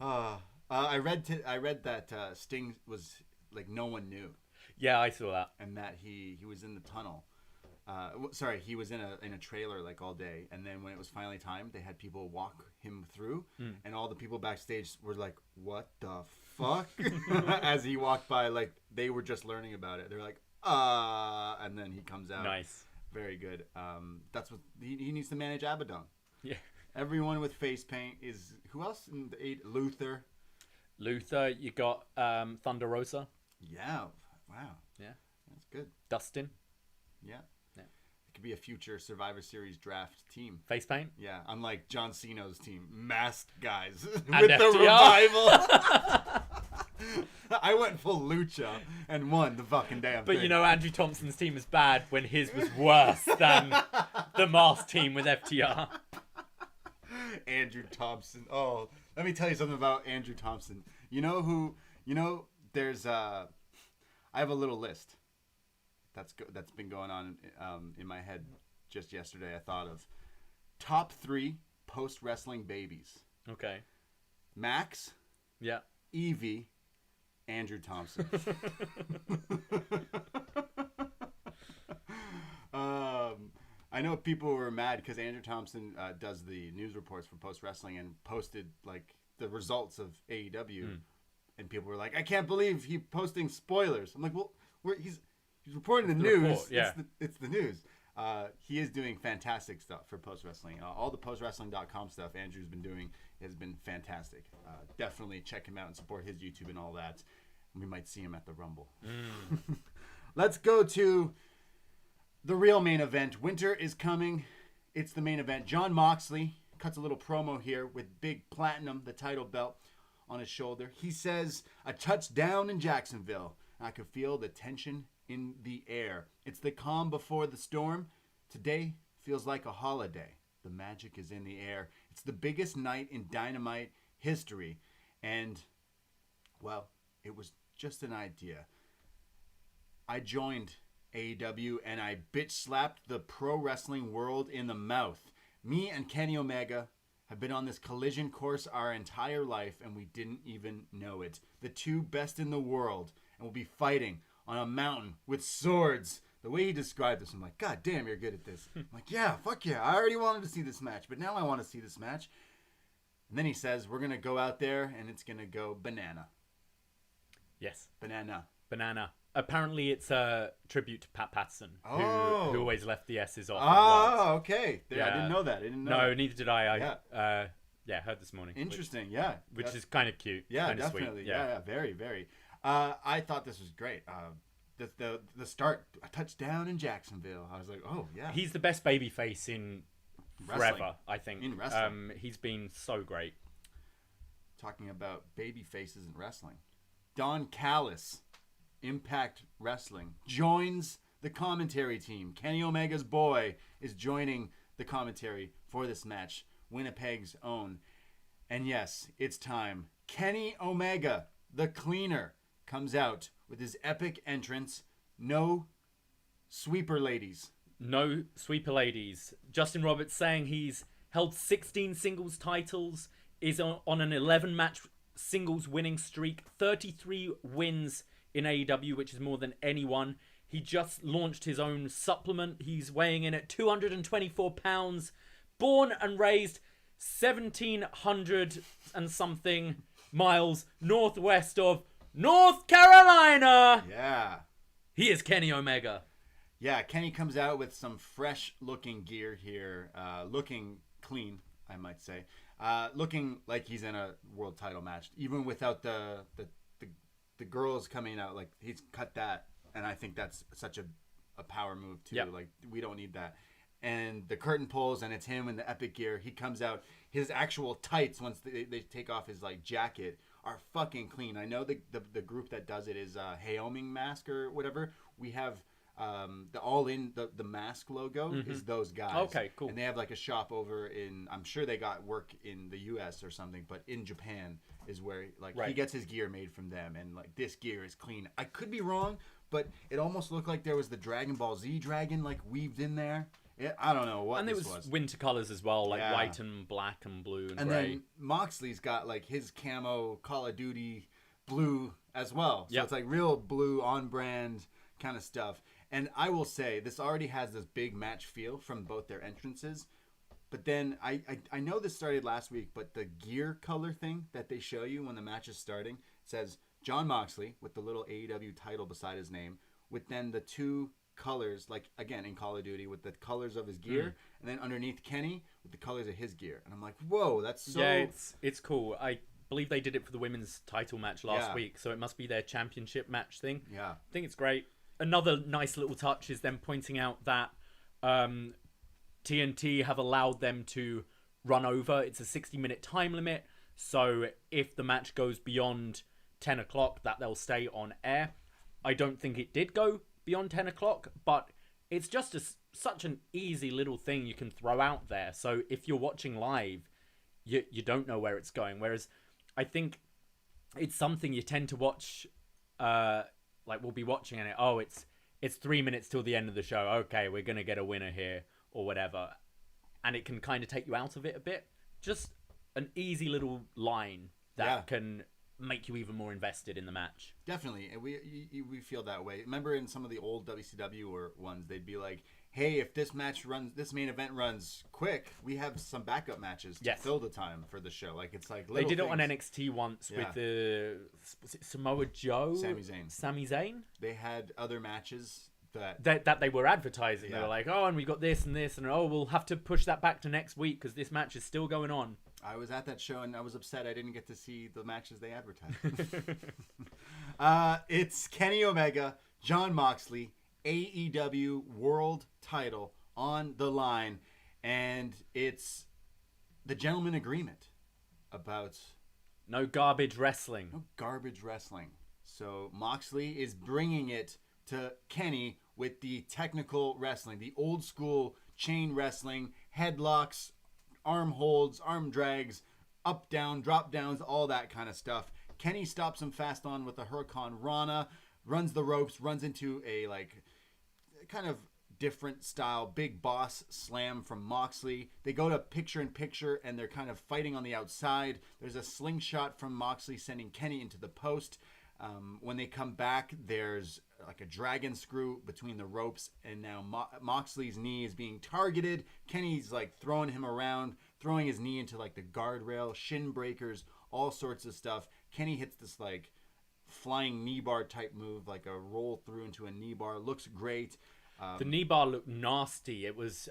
I read that Sting was, like, no one knew. Yeah, I saw that. And that he was in the tunnel. He was in a trailer like all day, and then when it was finally time, they had people walk him through, and all the people backstage were like, "What the fuck?" As he walked by, like they were just learning about it. They're like, and then he comes out. Nice, very good. That's what he needs to manage Abaddon. Yeah, everyone with face paint is who else in the 8? Luther. You got Thunder Rosa. Yeah, wow. Yeah, that's good. Dustin. Yeah. Could be a future Survivor Series draft team. Face paint? Yeah, unlike John Cena's team. Masked guys. And with FTR. The revival. I went full lucha and won the fucking damn thing. But you know Andrew Thompson's team is bad when his was worse than the masked team with FTR. Andrew Thompson. Oh, let me tell you something about Andrew Thompson. There's I have a little list. That's been going on in my head just yesterday. I thought of top 3 post-wrestling babies. Okay. Max. Yeah. Evie. Andrew Thompson. I know people were mad because Andrew Thompson does the news reports for Post Wrestling and posted like the results of AEW, and people were like, "I can't believe he's posting spoilers." I'm like, "Well, he's reporting the news. Report, yeah. It's the news." He is doing fantastic stuff for Post Wrestling. All the postwrestling.com stuff Andrew's been doing has been fantastic. Definitely check him out and support his YouTube and all that. We might see him at the Rumble. Let's go to the real main event. Winter is coming. It's the main event. Jon Moxley cuts a little promo here with Big Platinum, the title belt, on his shoulder. He says, "A touchdown in Jacksonville. I could feel the tension in the air. It's the calm before the storm. Today feels like a holiday. The magic is in the air. It's the biggest night in Dynamite history." And, well, it was just an idea. I joined AEW and I bitch slapped the pro wrestling world in the mouth. Me and Kenny Omega have been on this collision course our entire life and we didn't even know it. The two best in the world, and we'll be fighting on a mountain with swords. The way he described this, I'm like, God damn, you're good at this. I'm like, yeah, fuck yeah. I already wanted to see this match, but now I want to see this match. And then he says, we're going to go out there and it's going to go banana. Yes. Banana. Apparently it's a tribute to Pat Patterson, who always left the S's off. Oh, okay. I didn't know that. No, neither did I. I heard this morning. Interesting, Which is kind of cute. Yeah, kind of definitely. Sweet. Yeah, very, very. I thought this was great. The start, a touchdown in Jacksonville. I was like, oh, yeah. He's the best babyface in forever, I think. In wrestling. He's been so great. Talking about baby faces in wrestling. Don Callis, Impact Wrestling, joins the commentary team. Kenny Omega's boy is joining the commentary for this match. Winnipeg's own. And yes, it's time. Kenny Omega, the cleaner, comes out with his epic entrance. No sweeper ladies. No sweeper ladies. Justin Roberts saying he's held 16 singles titles, is on an 11-match singles winning streak, 33 wins in AEW, which is more than anyone. He just launched his own supplement. He's weighing in at 224 pounds, born and raised 1,700 and something miles northwest of North Carolina. Yeah. He is Kenny Omega. Yeah, Kenny comes out with some fresh looking gear here, looking clean, I might say. Looking like he's in a world title match, even without the girls coming out. Like, he's cut that, and I think that's such a power move too. Yep. Like, we don't need that. And the curtain pulls, and it's him in the epic gear. He comes out, his actual tights, once they take off his like jacket, are fucking clean. I know the group that does it is Haoming Mask or whatever. We have the All In, the mask logo is those guys. Okay, cool. And they have like a shop over in, I'm sure they got work in the US or something, but in Japan is where he gets his gear made from them, and like this gear is clean. I could be wrong, but it almost looked like there was the Dragon Ball Z dragon like weaved in there. I don't know what this was. And it was winter colors as well, like white and black and blue and gray. Then Moxley's got like his camo Call of Duty blue as well. So it's like real blue on brand kind of stuff. And I will say, this already has this big match feel from both their entrances. But then, I know this started last week, but the gear color thing that they show you when the match is starting says Jon Moxley with the little AEW title beside his name, with then the two colors, like, again, in Call of Duty, with the colors of his gear, and then underneath Kenny with the colors of his gear. And I'm like, whoa, that's so... Yeah, it's cool. I believe they did it for the women's title match last week, so it must be their championship match thing. Yeah. I think it's great. Another nice little touch is them pointing out that TNT have allowed them to run over. It's a 60-minute time limit, so if the match goes beyond 10 o'clock, that they'll stay on air. I don't think it did go beyond 10 o'clock, but it's just such an easy little thing you can throw out there. So if you're watching live, you don't know where it's going. Whereas I think it's something you tend to watch... like we'll be watching and it's 3 minutes till the end of the show. Okay, we're gonna get a winner here or whatever, and it can kind of take you out of it a bit. Just an easy little line that can make you even more invested in the match. Definitely, and we feel that way. Remember in some of the old WCW ones, they'd be like, "Hey, if this main event runs quick, we have some backup matches to fill the time for the show." Like it's like they did it on NXT once with was it Samoa Joe, Sami Zayn. They had other matches that they were advertising. They were like, "Oh, and we got this and this, and oh, we'll have to push that back to next week because this match is still going on." I was at that show and I was upset I didn't get to see the matches they advertised. It's Kenny Omega, Jon Moxley, AEW World Title on the line, and it's the gentleman agreement about no garbage wrestling. No garbage wrestling. So Moxley is bringing it to Kenny with the technical wrestling, the old school chain wrestling, headlocks, arm holds, arm drags, up, down, drop downs, all that kind of stuff. Kenny stops him fast on with a Hurricane Rana, runs the ropes, runs into a like kind of different style big boss slam from Moxley. They go to picture in picture and they're kind of fighting on the outside. There's a slingshot from Moxley sending Kenny into the post. When they come back, there's like a dragon screw between the ropes, and now Moxley's knee is being targeted. Kenny's like throwing him around, throwing his knee into like the guardrail, shin breakers, all sorts of stuff. Kenny hits this like flying knee bar type move, like a roll through into a knee bar. Looks great. The knee bar looked nasty. It was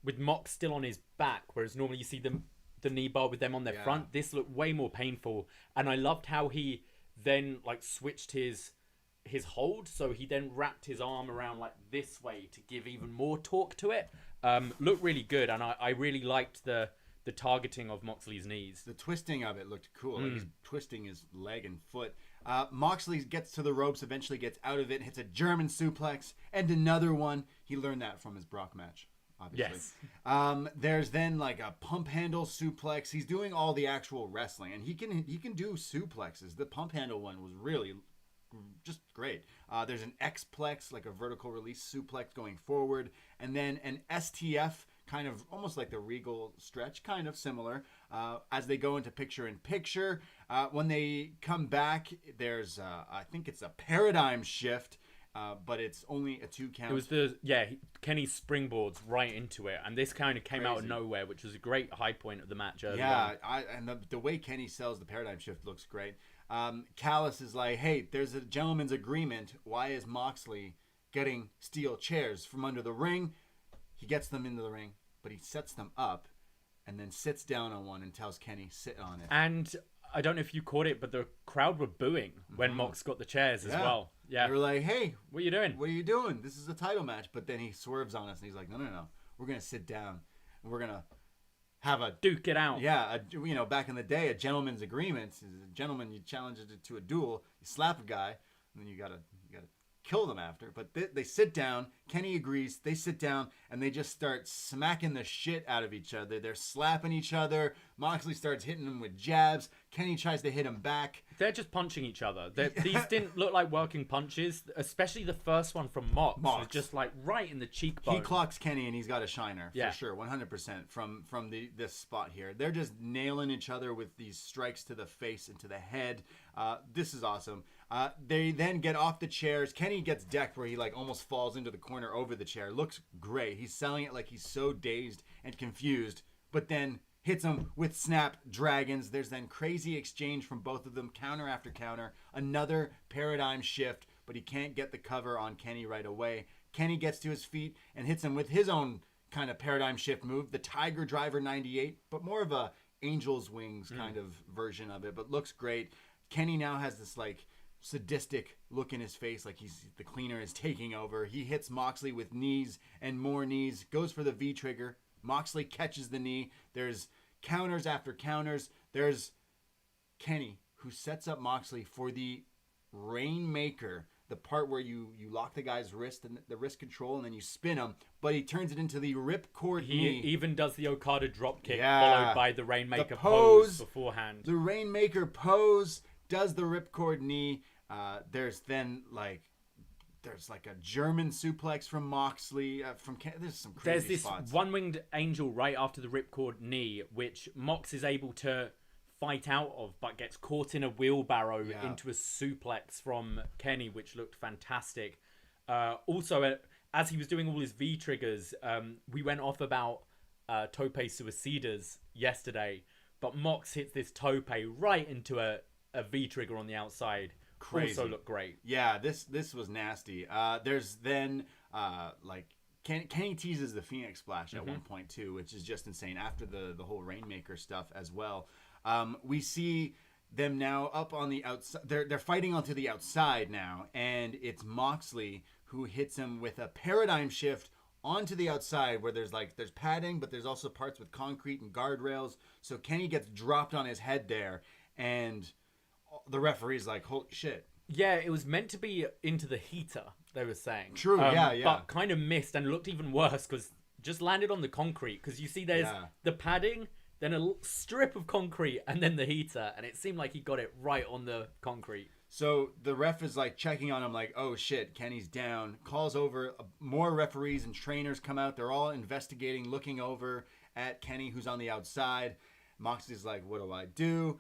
with Mox still on his back, whereas normally you see the knee bar with them on their front. This looked way more painful, and I loved how he then like switched his hold, so he then wrapped his arm around like this way to give even more torque to it. Looked really good, and I really liked the targeting of Moxley's knees. The twisting of it looked cool. Like he's twisting his leg and foot. Moxley gets to the ropes, eventually gets out of it, hits a German suplex, and another one. He learned that from his Brock match, obviously. Yes. There's then like a pump handle suplex. He's doing all the actual wrestling, and he can do suplexes. The pump handle one was really just great. There's an X-plex, like a vertical release suplex going forward, and then an STF, kind of almost like the Regal stretch, kind of similar, as they go into picture-in-picture. When they come back, there's, I think it's a paradigm shift, but it's only a 2 count. It was Kenny springboards right into it, and this kind of came out of nowhere, which was a great high point of the match early on. And the way Kenny sells the paradigm shift looks great. Callis is like, hey, there's a gentleman's agreement. Why is Moxley getting steel chairs from under the ring? He gets them into the ring, but he sets them up and then sits down on one and tells Kenny, sit on it. And I don't know if you caught it, but the crowd were booing when Mox got the chairs as well. Yeah. They were like, hey, what are you doing? What are you doing? This is a title match. But then he swerves on us and he's like, no. We're going to sit down and we're going to have a duke it out. Yeah, back in the day, a gentleman's agreement. A gentleman, you challenge it to a duel, you slap a guy, and then you gotta kill them after. But they sit down. Kenny agrees. They sit down and they just start smacking the shit out of each other. They're slapping each other. Moxley starts hitting them with jabs. Kenny tries to hit him back. They're just punching each other. These didn't look like working punches, especially the first one from Mox. Was just like right in the cheekbone. He clocks Kenny and he's got a shiner for sure, 100% from this spot here. They're just nailing each other with these strikes to the face and to the head. This is awesome. They then get off the chairs. Kenny gets decked where he like almost falls into the corner over the chair. Looks great. He's selling it like he's so dazed and confused, but then hits him with snap dragons. There's then crazy exchange from both of them, counter after counter. Another paradigm shift, but he can't get the cover on Kenny right away. Kenny gets to his feet and hits him with his own kind of paradigm shift move, the Tiger Driver 98, but more of a Angel's Wings kind of version of it, but looks great. Kenny now has this like sadistic look in his face, like the cleaner is taking over. He hits Moxley with knees and more knees, goes for the V trigger. Moxley catches the knee. There's counters after counters. There's Kenny, who sets up Moxley for the Rainmaker, the part where you lock the guy's wrist and the wrist control and then you spin him, but he turns it into the ripcord knee. He even does the Okada dropkick followed by the Rainmaker pose beforehand. The Rainmaker pose does the ripcord knee. There's then there's a German suplex from Moxley. There's some crazy spots. There's this one-winged angel right after the ripcord knee, which Mox is able to fight out of, but gets caught in a wheelbarrow into a suplex from Kenny, which looked fantastic. Also, as he was doing all his V-triggers, we went off about tope suicidas yesterday, but Mox hits this tope right into a V-trigger on the outside. Crazy. Also looked great. Yeah, this was nasty. There's then Kenny teases the Phoenix Splash at one point too, which is just insane. After the whole Rainmaker stuff as well, we see them now up on the outside. They're fighting onto the outside now, and it's Moxley who hits him with a paradigm shift onto the outside, where there's padding, but there's also parts with concrete and guardrails. So Kenny gets dropped on his head there, and the referee's like, holy shit. Yeah, it was meant to be into the heater, they were saying. True, yeah. But kind of missed and looked even worse because just landed on the concrete. Because you see there's the padding, then a strip of concrete, and then the heater. And it seemed like he got it right on the concrete. So the ref is like checking on him like, oh shit, Kenny's down. Calls over, more referees and trainers come out. They're all investigating, looking over at Kenny, who's on the outside. Moxley's like, what do I do?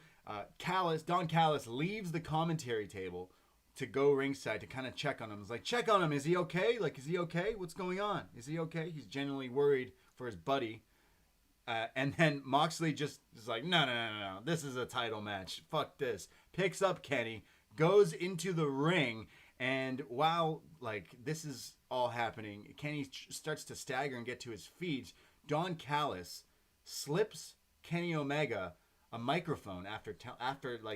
Don Callis leaves the commentary table to go ringside to kind of check on him. He's like, check on him. Is he okay? Like, is he okay? What's going on? Is he okay? He's genuinely worried for his buddy. And then Moxley just is like, no. This is a title match. Fuck this. Picks up Kenny, goes into the ring, and while this is all happening, Kenny starts to stagger and get to his feet. Don Callis slips Kenny Omega a microphone after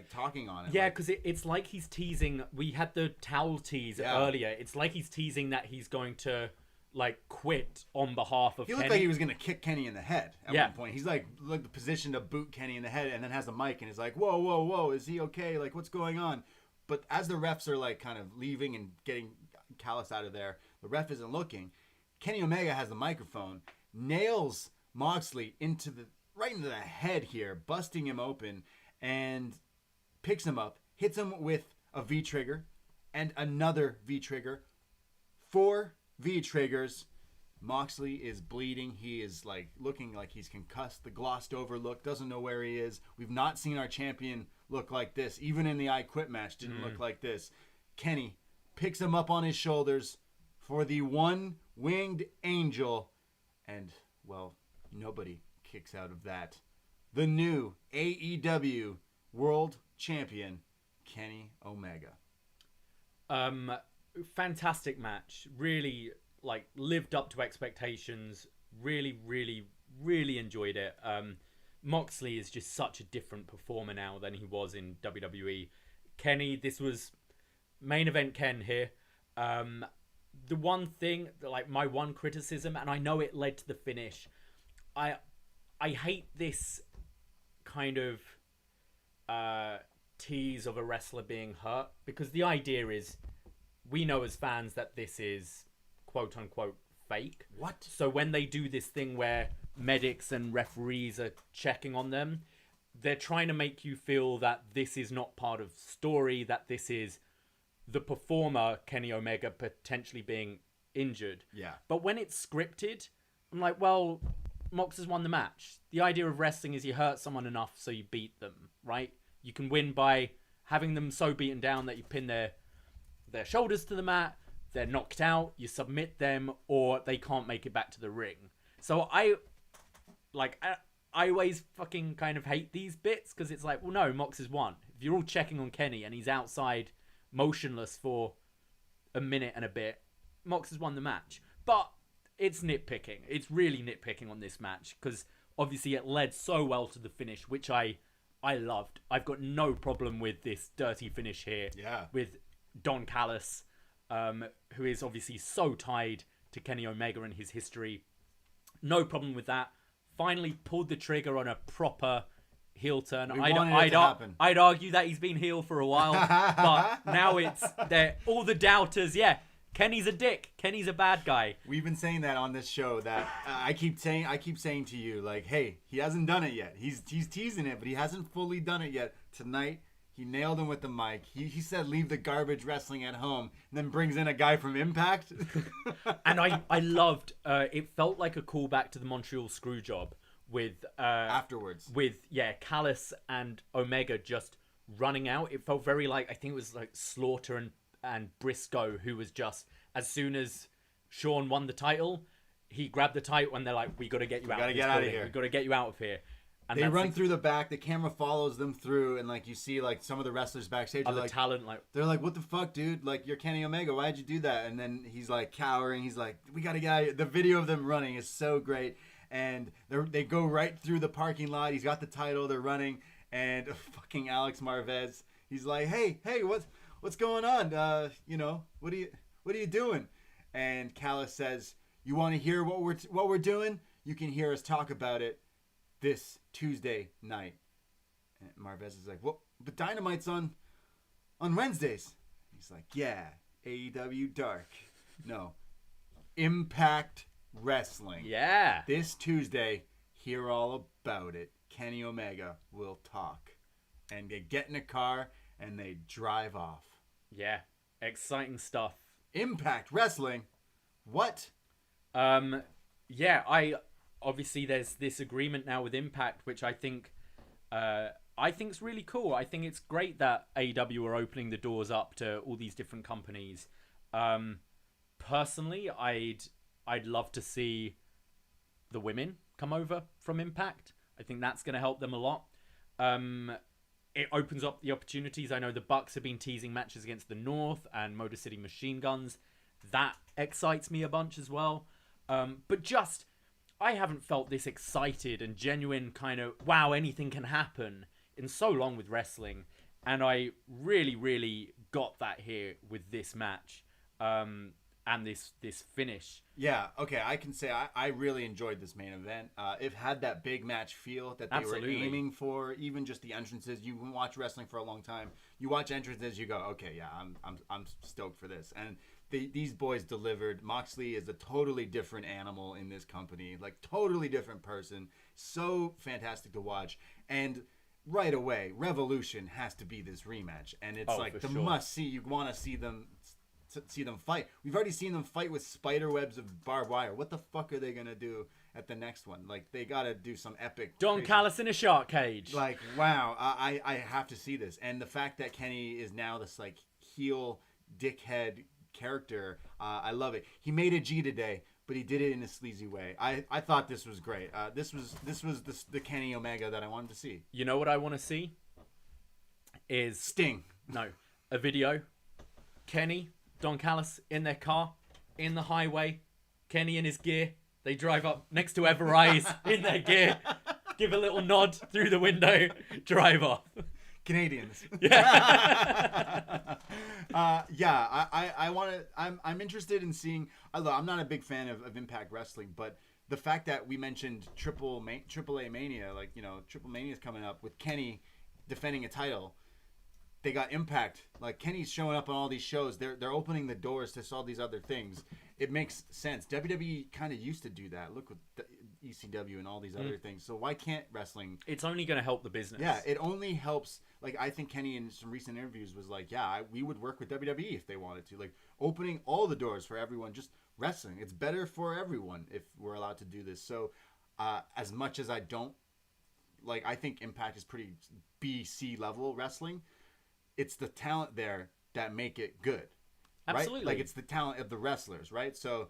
talking on it. Yeah, because it's like he's teasing. We had the towel tease earlier. It's like he's teasing that he's going to quit on behalf of Kenny. He looked like he was going to kick Kenny in the head at one point. He's the position to boot Kenny in the head, and then has the mic and is like, whoa, is he okay? What's going on? But as the refs are kind of leaving and getting Callis out of there, the ref isn't looking. Kenny Omega has the microphone, nails Moxley right into the head here, busting him open, and picks him up, hits him with a V-trigger and another V-trigger. 4 V-triggers. Moxley is bleeding. He is looking like he's concussed. The glossed over look, doesn't know where he is. We've not seen our champion look like this. Even in the I Quit match didn't look like this. Kenny picks him up on his shoulders for the one-winged angel, and nobody kicks out of that. The new AEW World Champion, Kenny Omega. Fantastic match. Really, lived up to expectations. Really, really, really enjoyed it. Moxley is just such a different performer now than he was in WWE. Kenny, this was main event Ken here. The one thing, my one criticism, and I know it led to the finish, I hate this kind of tease of a wrestler being hurt, because the idea is we know as fans that this is quote unquote fake. What? So when they do this thing where medics and referees are checking on them, they're trying to make you feel that this is not part of story, that this is the performer, Kenny Omega, potentially being injured. Yeah. But when it's scripted, I'm like, well, Mox has won the match. The idea of wrestling is you hurt someone enough so you beat them, right? You can win by having them so beaten down that you pin their shoulders to the mat, they're knocked out, you submit them, or they can't make it back to the ring. So I always fucking kind of hate these bits, because it's like, well, no, Mox has won. If you're all checking on Kenny and he's outside motionless for a minute and a bit, Mox has won the match. But it's nitpicking. It's really nitpicking on this match, because obviously it led so well to the finish, which I loved. I've got no problem with this dirty finish here. Yeah. With Don Callis, who is obviously so tied to Kenny Omega and his history. No problem with that. Finally pulled the trigger on a proper heel turn. I'd argue that he's been heel for a while, but now it's there. All the doubters, Kenny's a dick. Kenny's a bad guy. We've been saying that on this show. That I keep saying to you, hey, he hasn't done it yet. He's teasing it, but he hasn't fully done it yet. Tonight, he nailed him with the mic. He said, leave the garbage wrestling at home, and then brings in a guy from Impact. And I loved, it felt like a callback to the Montreal Screwjob, with afterwards. With Callis and Omega just running out. It felt very like, I think it was like Slaughter and Briscoe, who was just, as soon as Shawn won the title, he grabbed the title and they're like, we got to get you out of here. We got to get you out of here. And they run through the back. The camera follows them through, and like you see, like some of the wrestlers backstage, the talent, like they're like, "What the fuck, dude? Like you're Kenny Omega. Why'd you do that?" And then he's like cowering. He's like, "We gotta get out of here." The video of them running is so great, and they go right through the parking lot. He's got the title. They're running, and fucking Alex Marvez. He's like, "Hey, what's going on? What are you doing?" And Callis says, "You want to hear what we're doing? You can hear us talk about it this Tuesday night." And Marvez is like, "Well, but Dynamite's on Wednesdays." He's like, "Yeah, AEW Dark. No, Impact Wrestling. Yeah. This Tuesday, hear all about it. Kenny Omega will talk." And they get in a car and they drive off. Yeah, exciting stuff. Impact Wrestling? What? Yeah, obviously there's this agreement now with Impact, which I think is really cool. I think it's great that AEW are opening the doors up to all these different companies. Personally, I'd love to see the women come over from Impact. I think that's going to help them a lot. It opens up the opportunities. I know the Bucks have been teasing matches against the North and Motor City Machine Guns. That excites me a bunch as well. But just, I haven't felt this excited and genuine kind of, wow, anything can happen in so long with wrestling. And I really, really got that here with this match and this finish. Yeah, okay, I can say I really enjoyed this main event. It had that big match feel that they were aiming for. Even just the entrances. You watch wrestling for a long time. You watch entrances, you go, okay, yeah, I'm stoked for this. And these boys delivered. Moxley is a totally different animal in this company, like totally different person. So fantastic to watch. And right away, Revolution has to be this rematch, and it's must see. You want to see them fight. We've already seen them fight with spider webs of barbed wire. What the fuck are they gonna do at the next one? Like they gotta do some epic. Don Callis in a shark cage. Like wow, I have to see this. And the fact that Kenny is now this like heel dickhead character, I love it. He made a G today, but he did it in a sleazy way. I thought this was great. This was the Kenny Omega that I wanted to see. You know what I want to see is Sting. No, a video. Kenny, Don Callis in their car, in the highway. Kenny in his gear. They drive up next to Everrise in their gear. Give a little nod through the window. Drive off. Canadians. Yeah. I want to. I'm interested in seeing. Although I'm not a big fan of Impact Wrestling, but the fact that we mentioned AAA Mania, like Triple Mania is coming up with Kenny defending a title. They got Impact. Like Kenny's showing up on all these shows. They're opening the doors to all these other things. It makes sense. WWE kind of used to do that. Look with the ECW and all these other things. So why can't wrestling? It's only going to help the business. Yeah, it only helps. Like I think Kenny in some recent interviews was like, yeah, we would work with WWE if they wanted to. Like opening all the doors for everyone. Just wrestling. It's better for everyone if we're allowed to do this. So as much as I don't like, I think Impact is pretty BC level wrestling. It's the talent there that make it good. Absolutely. Right? Like it's the talent of the wrestlers, right? So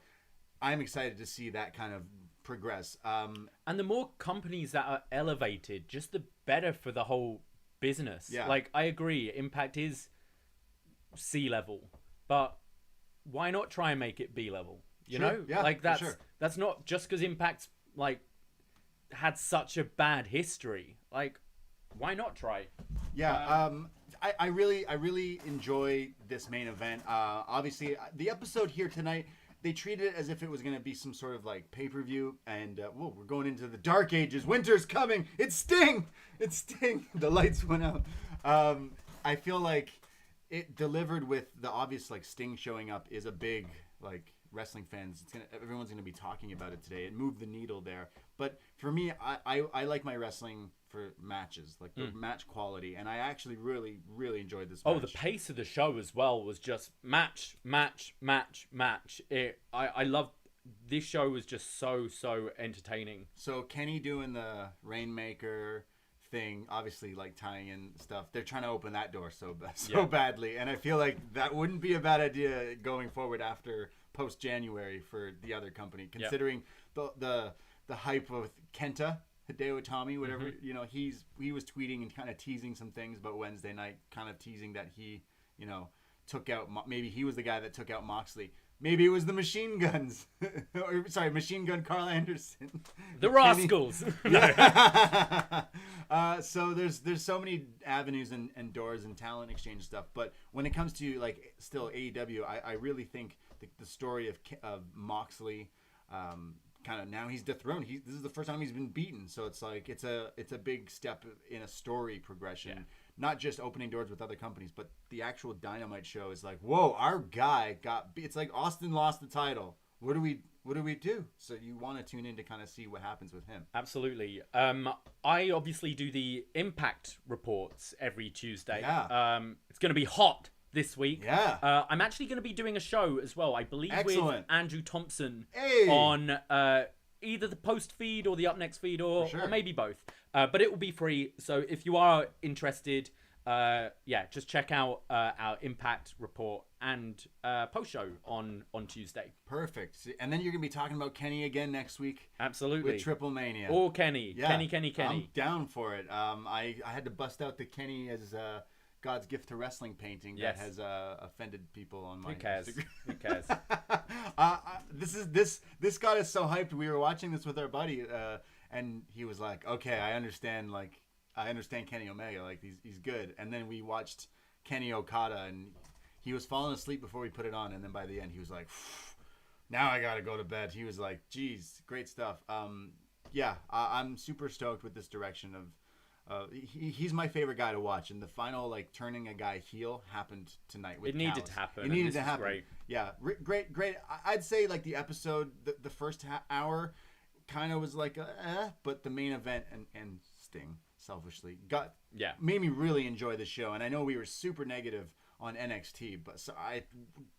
I'm excited to see that kind of progress. And the more companies that are elevated, just the better for the whole business. Yeah. Like I agree, Impact is C level, but why not try and make it B level? You know? Yeah, like that's not just because Impact's like had such a bad history. Like, why not try? Yeah, I really enjoy this main event. Obviously, the episode here tonight, they treated it as if it was going to be some sort of like pay-per-view. And, we're going into the dark ages. Winter's coming. It's Sting. It's Sting. The lights went out. I feel like it delivered with the obvious, like, Sting showing up is a big, like, wrestling fans. Everyone's going to be talking about it today. It moved the needle there. But for me, I like my wrestling for matches, like the match quality, and I actually really, really enjoyed this match. Oh, the pace of the show as well was just match. I loved this show was just so entertaining. So Kenny doing the Rainmaker thing, obviously like tying in stuff. They're trying to open that door so badly, and I feel like that wouldn't be a bad idea going forward after post-January for the other company, considering the hype of Kenta Hideo Itami, whatever. You know, he was tweeting and kind of teasing some things about Wednesday night, kind of teasing that he, you know, took out, maybe he was the guy that took out Moxley. Maybe it was the Machine Guns. Machine Gun Carl Anderson. The Rascals. So there's so many avenues and doors and talent exchange stuff. But when it comes to, like, still AEW, I really think the story of Moxley, kind of now he's dethroned. This is the first time he's been beaten. So it's like it's a big step in a story progression. Yeah. Not just opening doors with other companies, but the actual Dynamite show is like, whoa, our guy it's like Austin lost the title. What do we do? So you want to tune in to kind of see what happens with him. Absolutely. I obviously do the Impact reports every Tuesday. Yeah. It's going to be hot this week. Yeah. I'm actually going to be doing a show as well, I believe, with Andrew Thompson on either the post feed or the upNXT feed or maybe both. But it will be free. So if you are interested, just check out our Impact report and post show on Tuesday. Perfect. And then you're going to be talking about Kenny again next week. Absolutely. With Triple Mania. Or Kenny. Yeah. Kenny. I'm down for it. I had to bust out the Kenny as God's gift to wrestling painting that has offended people on my Instagram. Who cares? This got us so hyped. We were watching this with our buddy, and he was like, "Okay, I understand Kenny Omega. Like he's good." And then we watched Kenny Okada, and he was falling asleep before we put it on. And then by the end, he was like, "Now I gotta go to bed." He was like, "Geez, great stuff." I'm super stoked with this direction of. He's my favorite guy to watch, and the final like turning a guy heel happened tonight. With it needed to happen. It needed to happen. Great. Yeah, great. I'd say like the episode, the first hour, kind of was like, but the main event and Sting selfishly made me really enjoy the show. And I know we were super negative on NXT, but so I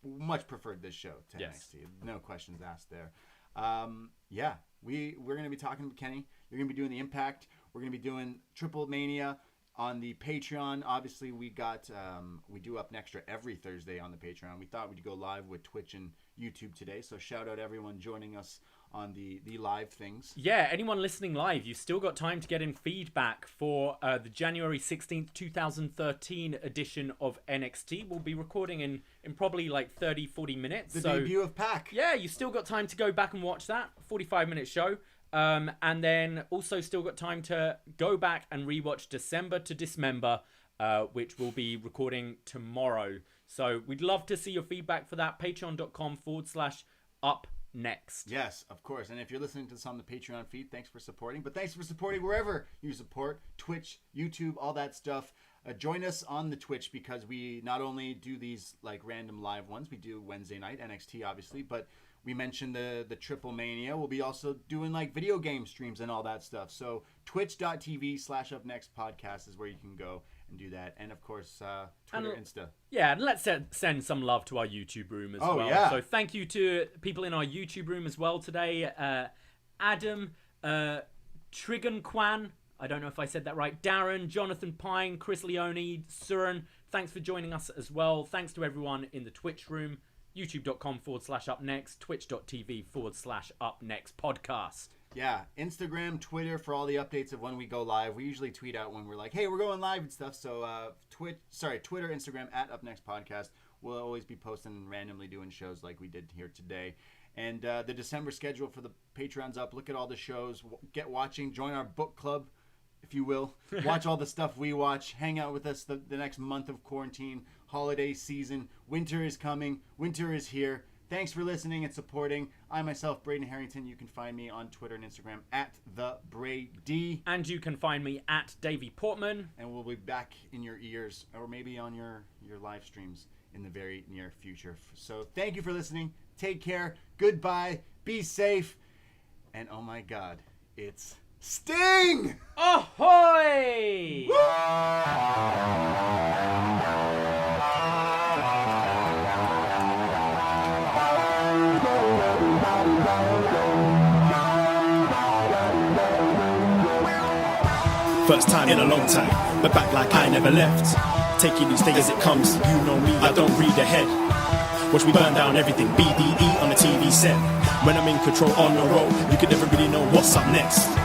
much preferred this show to NXT. No questions asked there. We're gonna be talking to Kenny. You're gonna be doing the Impact. We're going to be doing Triple Mania on the Patreon. Obviously, we do upNXTra every Thursday on the Patreon. We thought we'd go live with Twitch and YouTube today. So shout out everyone joining us on the live things. Yeah, anyone listening live, you've still got time to get in feedback for the January 16th, 2013 edition of NXT. We'll be recording in probably like 30, 40 minutes. The debut of Pac. Yeah, you've still got time to go back and watch that. 45-minute show. And then also still got time to go back and rewatch December to Dismember, which we'll be recording tomorrow. So we'd love to see your feedback for that. Patreon.com/upNXT. Yes, of course. And if you're listening to this on the Patreon feed, thanks for supporting. But thanks for supporting wherever you support. Twitch, YouTube, all that stuff. Join us on the Twitch because we not only do these like random live ones. We do Wednesday night, NXT obviously, but we mentioned the Triple Mania. We'll be also doing like video game streams and all that stuff. So twitch.tv/upNXTpodcast is where you can go and do that. And of course, Twitter, Insta. Yeah, and let's send some love to our YouTube room as well. Yeah. So thank you to people in our YouTube room as well today. Adam, Trigon Kwan, I don't know if I said that right. Darren, Jonathan Pine, Chris Leone, Suren, thanks for joining us as well. Thanks to everyone in the Twitch room. YouTube.com/upNXT, Twitch.tv/upNXTpodcast. Yeah, Instagram, Twitter for all the updates of when we go live. We usually tweet out when we're like, hey, we're going live and stuff. So Twitter, Instagram @upNXTpodcast. We'll always be posting and randomly doing shows like we did here today. And the December schedule for the Patreon's up. Look at all the shows. Get watching. Join our book club, if you will. Watch all the stuff we watch. Hang out with us the next month of quarantine. Holiday season. Winter is coming. Winter is here. Thanks for listening and supporting. I myself, Braden Herrington. You can find me on Twitter and Instagram @TheBrady. And you can find me @Davie Portman. And we'll be back in your ears, or maybe on your live streams in the very near future. So thank you for listening. Take care. Goodbye. Be safe. And oh my God, it's Sting! Ahoy! Bye. First time in a long time, but back like I never left. Taking these things as it comes, you know me, I don't read ahead. Watch me burn down everything, BDE on the TV set. When I'm in control on the road, you can never really know what's up next.